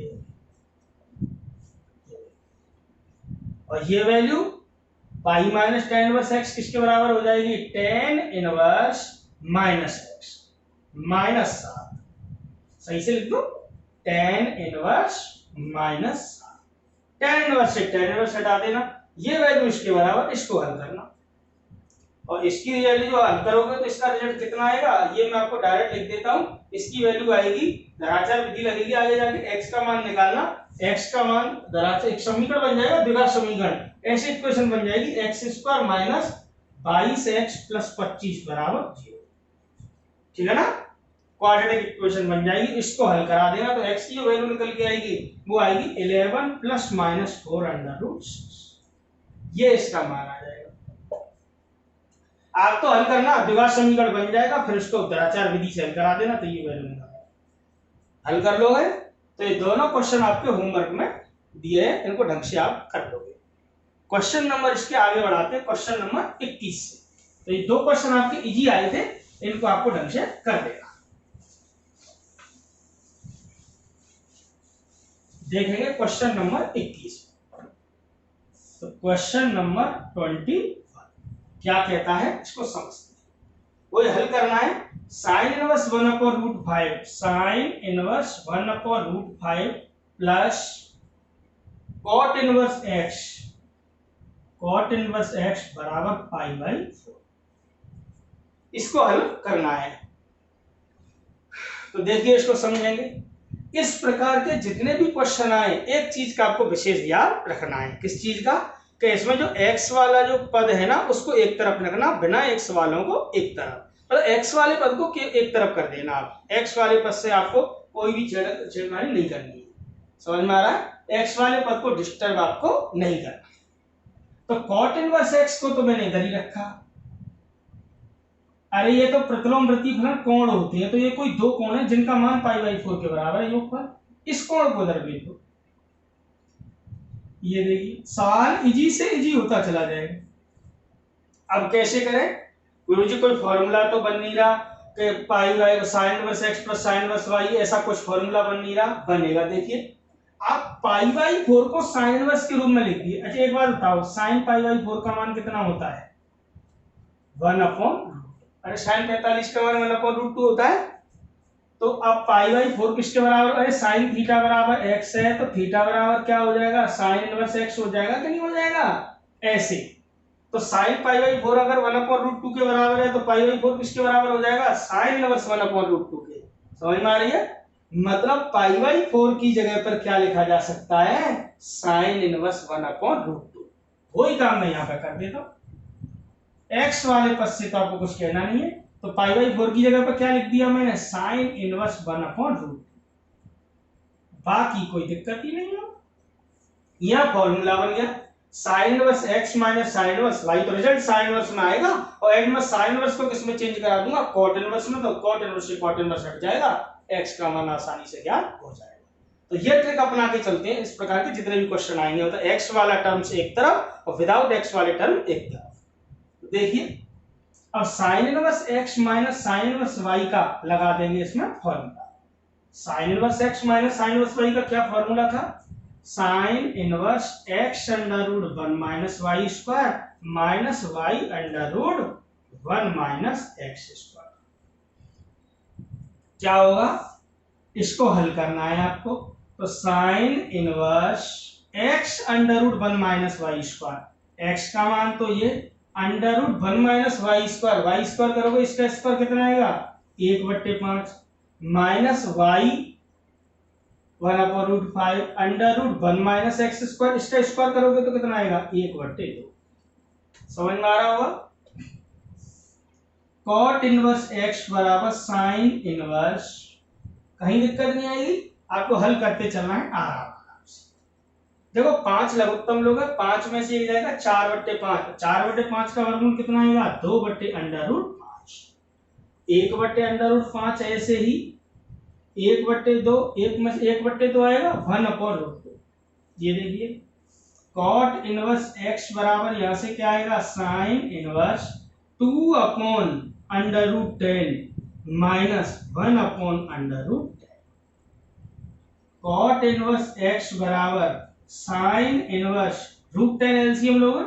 और ये value pi minus tan inverse x किसके बराबर हो जाएगी, tan इनवर्स -x -7। सही से लिख दो, tan इनवर्स -7। tan इनवर्स से tan इनवर्स हटा देना, ये वैल्यू इसके बराबर, इसको हल करना। और इसकी वैल्यू जो हल करोगे तो इसका रिजल्ट कितना आएगा, ये मैं आपको डायरेक्ट लिख देता हूं। इसकी वैल्यू आएगी, धराचार विधि लगेगी आगे जाके, x का मान निकालना, x का मान दरअसल एक समीकरण बन जाएगा, द्विघात समीकरण, ऐसी इक्वेशन बन जाएगी x square minus 22x plus 25 बराबर 0। ठीक है ना, क्वाड्रेटिक इक्वेशन बन जाएगी। इसको हल करा देना तो x की जो वैल्यू निकल के आएगी वो आएगी 11 प्लस माइनस 4 अंडर रूट 6। ये इसका मान आ जाएगा। आप तो हल करना, द्विघात समीकरण बन जाएगा, फिर उसको द्विघात विधि से हल करा देना तो ये वैल्यू निकल हल कर लोगे तो ये दोनों क्वेश्चन आपके होमवर्क में दिए हैं, इनको ढंग से आप कर लोगे। क्वेश्चन नंबर इसके आगे बढ़ाते हैं क्वेश्चन नंबर 21 से। तो ये दो क्वेश्चन आपके इजी आए थे, इनको आपको ढंग से कर देना। देखेंगे क्वेश्चन नंबर 21। तो क्वेश्चन नंबर 21 क्या कहता है इसको समझते हैं। वही हल करना है। Sine inverse 1/√5 sine inverse 1/√5 plus cot inverse x बराबर π/4। इसको हल करना है। तो देखिए इसको समझेंगे। इस प्रकार के जितने भी क्वेश्चन आए, एक चीज का आपको विशेष याद रखना है। किस चीज का? कि इसमें जो x वाला जो पद है ना उसको एक तरफ रखना, बिना x वालों को एक तरफ, मतलब x वाले पद को एक तरफ कर देना। आप x वाले पद से आपको कोई भी छेड़खानी नहीं करनी है। समझ में आ रहा है? x वाले पद को डिस्टर्ब आपको नहीं करना। तो कॉट इनवर्स x को तो मैंने इधर ही रखा। अरे ये तो प्रतिलोम प्रतिफलन कोण होते हैं, तो ये कोई दो कोण है जिनका मान π/4 के बराबर है योगफल। इस कोण को इधर भेज दो। ये देखिए सवाल इजी से इजी होता चला जाएगा। अब कैसे करें? गुरुजी कोई फॉर्मूला तो बन नहीं रहा कि pi sine inverse x plus sign inverse y, ऐसा कुछ फॉर्मूला बन नहीं रहा। बनेगा। देखिए आप π/4 को साइन इनवर्स के रूप में लिख दिए। अच्छा एक बात बताओ, साइन π/4 का मान कितना होता है? 1/। अरे साइन 45 का मान 1/√2 होता है। तो अब π/4 किसके बराबर? अरे साइन थीटा बराबर x है, तो थीटा बराबर क्या हो जाएगा? साइन इनवर्स x हो जाएगा कि नहीं हो जाएगा? ऐसे तो साइन π/4 अगर 1/√2 के बराबर है तो π/4 किसके बराबर हो जाएगा? साइन इनवर्स 1/√2 के। समझ में आ रही है? मतलब π/4 की जगह पर क्या लिखा जा सकता है? Sine inverse 1/√2। वही काम मैं यहाँ पे कर देता हूँ। x वाले पद से तो आपको कुछ कहना नहीं है, तो π/4 की जगह पर क्या लिख दिया मैंने? Sine inverse 1/√2। बाकी कोई दिक्कत ही नहीं है। यह फॉर्मूला बन गया sign inverse x minus sine inverse y। तो रिजल्ट साइन इनवर्स में आएगा और एंड में साइन इनवर्स को किस में चेंज करा दूंगा? कॉट इनवर्स में। तो कॉट इनवर्स से कॉट इनवर्स हट जाएगा, x का मान आसानी से ज्ञात हो जाएगा। तो ये ट्रिक अपना के चलते हैं। इस प्रकार के जितने भी क्वेश्चन आएंगे होता है x वाला टर्म्स एक तरफ और विदाउट x वाले टर्म एक तरफ। देखिए अब sine inverse x minus sine inverse y का लगा देंगे इसमें formula. Sine inverse x minus sine inverse y का क्या फॉर्मूला था? Sine inverse x under root 1 minus y square minus y under root 1 minus x square. क्या होगा? इसको हल करना है आपको। तो sine inverse x under root 1 minus y square, x का मान तो ये under root 1 minus y square करोगे इसका स्क्वायर कितना आएगा? 1/5 minus y 1/√5 under root 1 minus x square, इसका स्क्वायर करोगे तो कितना आएगा? 1/2। समझ में आ रहा होगा? कॉट इनवर्स x बराबर साइन इनवर्स, कहीं दिक्कत नहीं आएगी। आपको हल करते चलना है आराम से। देखो 5 लघुत्तम लोग है, 5 में से एक जाएगा 4/5। 4/5 का वर्गमूल कितना आएगा? 2/√5। 1/√5 ऐसे ही 1/2, 1 में से 1/2 आएगा 1/√2। ये देखिए कॉट इनवर्स x बराबर यहां से क्या आएगा? Sine inverse 2/√10 minus 1/√10। Cot inverse x बराबर साइन इनवर्स √10 एलसीएम लोगे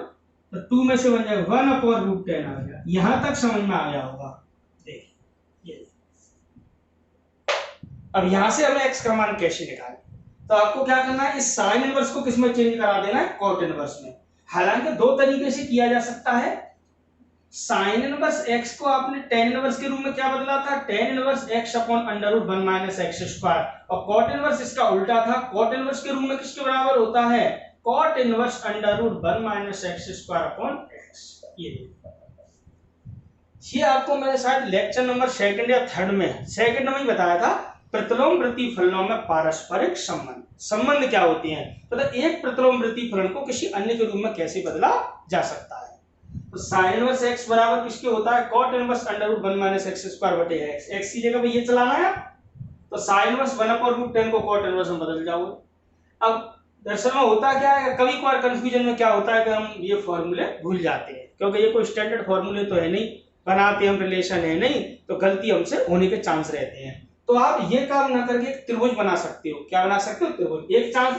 तो 2 में से बन जाएगा 1/√10 आ गया। यहां तक समझ में आ गया होगा। देखिए अब यहां से हमें x का मान कैसे निकालें? तो आपको क्या करना है? इस साइन इनवर्स को किस में चेंज करा देना है? कॉट इनवर्स में। हालांकि दो तरीके से किया जा सकता है। साइन इनवर्स एक्स को आपने टेन इनवर्स के रूप में क्या बदला था, tan inverse x upon under root one minus x square, और कॉट इनवर्स इसका उल्टा था, कॉट इनवर्स के रूप में किसके बराबर होता है, cot inverse under root one minus x square upon x. ये आपको मैंने शायद लेक्चर नंबर सेकंड या थर्ड में ही बताया था, प्रतिलोम प्रतिफलनों में पारस्परिक संबंध। संबंध क्या होती हैं, मतलब एक प्रतिलोम प्रतिफलन को किसी अन्य के रूप में कैसे बदला जा सकता है। तो साइन इनवर्स एक्स बराबर किसके होता है, cot inverse under root one minus x square बटे एक्स। एक्स की जगह पे ये चलाना है, तो sine inverse one upon root ten को कॉट इनवर्स में बदल जाओगे। अब दरअसल में होता क्या है, कभी कभार कंफ्यूजन में क्या होता है कि हम ये फॉर्मूले भूल जाते हैं, क्योंकि ये कोई स्टैंडर्ड फॉर्मूले तो है नहीं, बनाते हम रिलेशन है नहीं, तो गलती हमसे होने के चांस रहते हैं। तो आप ये काम ना करके एक त्रिभुज बना सकते हो। क्या बना सकते हो, त्रिभुज।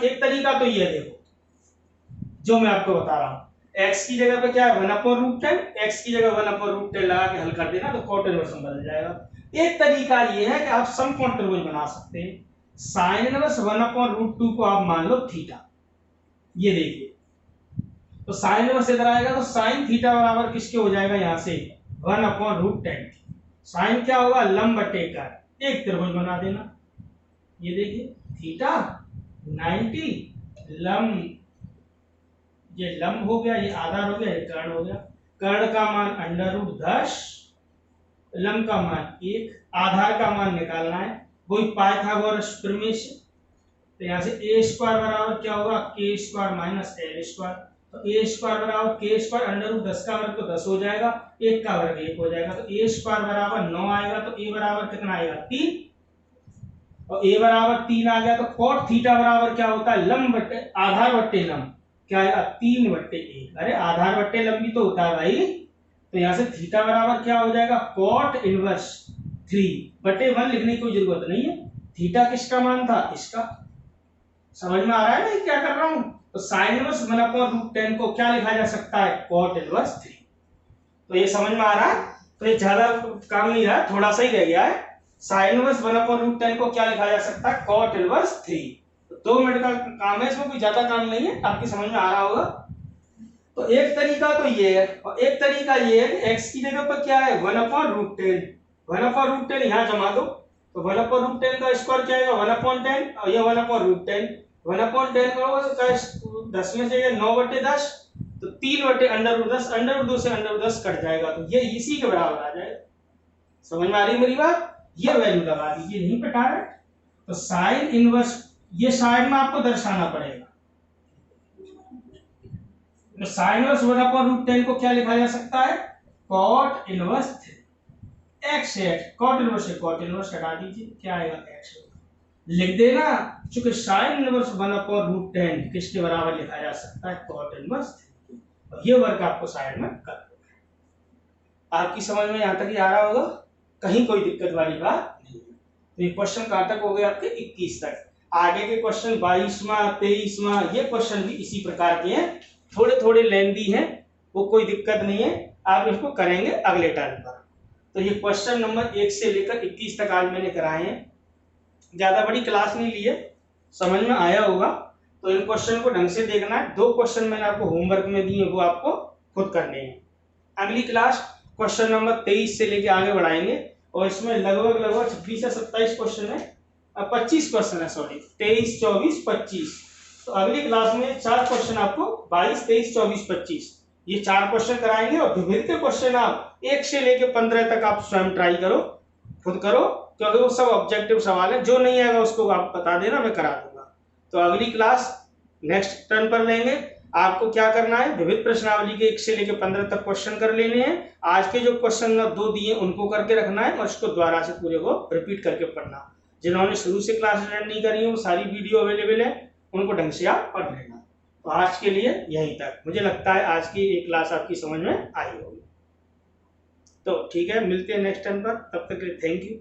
एक तरीका तो ये देखो जो मैं आपको बता रहा हूँ, x की जगह पे क्या है, one upon root ten, x की जगह वन अपॉन रूट टेन लगा के हल कर देना तो कॉट इनवर्स में बदल जाएगा। एक तरीका ये है कि आप समकोण त्रिभुज बना सकते हैं। Sine inverse one upon root two को आप मान लो थीटा, ये देखिए, तो साइन इनवर्स इधर आएगा तो साइन थीटा बराबर किसके हो जाएगा, यहाँ से one upon root ten. Sine क्या होगा, लंब बटे का, एक त्रिभुज बना देना। ये देखिए थीटा 90, लंब, ये लंब हो गया, ये आधार हो गया, ये कर्ण हो गया। कर्ण का मान अंडर रूट 10, लंब का मान 1, आधार का मान निकालना है, वही पाइथागोरस प्रमेय से। तो यहाँ से a स्क्वायर बराबर क्या होगा, k square minus l square. तो a स्क्वायर बराबर k स्क्वायर अंडर रूट 10 का वर्ग तो 10 हो जाएगा, 1 का वर्ग 1 हो जाएगा, तो a स्क्वायर बराबर 9 आएगा। तो a बराबर कितना आएगा, 3, और a बराबर 3 आ गया। तो cot थीटा बराबर क्या होता है, लंब बटे आधार बटे लंब, क्या आएगा 3 बटे 1। अरे आधार बटे लंब भी तो होता है भाई, तो यहाँ से थीटा बराबर क्या हो जाएगा, cot इनवर्स 3 बटे 1 लिखने की कोई जरूरत नहीं है। थीटा किसका मान था, इसका। समझ में आ रहा है ना क्या कर रहा हूं। तो sine inverse one upon root ten को क्या लिखा जा सकता है, कॉट इनवर्स 3। तो ये समझ में आ रहा है, तो ये ज्यादा काम नहीं रहा, थोड़ा सा ही रह गया है। Sine inverse one upon root ten को क्या लिखा जा सकता है, कॉट इनवर्स 3। तो 2 मिनट का काम है, इसमें कोई ज्यादा काम नहीं है, आपकी समझ में आ रहा होगा। तो एक तरीका तो ये है, और एक तरीका ये है कि x की जगह पर क्या है, one upon root ten. One upon root ten यहाँ जमा दो, तो वन अपॉन रूट टेन का स्क्वायर क्या आएगा, वन अपॉन 10, और ये one upon root 10। One upon 10 करोगे तो 10 में से 9 बटे 10, तो 3 बटे अंडर रूट 10, अंडर रूट 2 से अंडर रूट 10 कट जाएगा, तो ये इसी के बराबर आ जाएगा। समझ में आ रही मेरी बात, ये वैल्यू लगा दीजिए, नहीं पटा रहे। तो साइन इनवर्स, ये साइड में आपको दर्शाना पड़ेगा। तो sine inverse one upon root 10 को क्या लिखा जा सकता है, कॉट इनवर्स 3 एक्स है। कॉट इनवर्स से कॉट इनवर्स हटा दीजिए, क्या आएगा, एक्स लिख देना। चूंकि sine inverse one upon root 10 किसके बराबर लिखा जा सकता है, कॉट इनवर्स 3। और ये वर्क आपको साइड में कर देना। आपकी समझ में यहाँ तक ही आ रहा होगा, कहीं कोई दिक्कत वाली बात नहीं है। तो ये क्वेश्चन कहाँ तक हो गए आपके, 21 तक। आगे के क्वेश्चन 22वां 23वां ये क्वेश्चन भी इसी प्रकार के हैं, थोड़े थोड़े लेंदी हैं, वो कोई दिक्कत नहीं है, आप इसको करेंगे अगले टर्न पर। तो ये क्वेश्चन नंबर 1 से लेकर 21 तक आज मैंने कराए हैं, ज्यादा बड़ी क्लास नहीं ली है, समझ में आया होगा। तो इन क्वेश्चन को ढंग से देखना है। 2 क्वेश्चन मैंने आपको होमवर्क में दिए, वो आपको खुद करने हैं। अगली क्लास क्वेश्चन नंबर 23 से लेके आगे बढ़ाएंगे, और इसमें लगभग 26 से 27 क्वेश्चन है, 25 क्वेश्चन है, सॉरी 23, 24, 25। तो अगली क्लास में 4 क्वेश्चन आपको 22, 23, 24, 25 ये 4 क्वेश्चन कराएंगे, और विभिन्न के क्वेश्चन आप 1 से लेके 15 तक आप स्वयं ट्राई करो, खुद करो, क्योंकि वो सब ऑब्जेक्टिव सवाल है। जो नहीं आएगा उसको आप बता देना, मैं करा दूंगा। तो अगली क्लास नेक्स्ट टर्न पर लेंगे। आपको क्या करना है, विविध प्रश्नावली के 1 से लेकर 15 तक क्वेश्चन कर लेने हैं। आज के जो क्वेश्चन 2 दिए उनको करके रखना है, और इसको दोबारा से पूरे को रिपीट करके पढ़ना। जिन्होंने शुरू से क्लास अटेंड नहीं करी है, वो सारी वीडियो अवेलेबल है, उनको ढंग से आप पढ़ लेना। तो आज के लिए यहीं तक। मुझे लगता है आज की एक क्लास आपकी समझ में आई होगी। तो ठीक है, मिलते हैं नेक्स्ट टर्न पर, तब तक के लिए थैंक यू।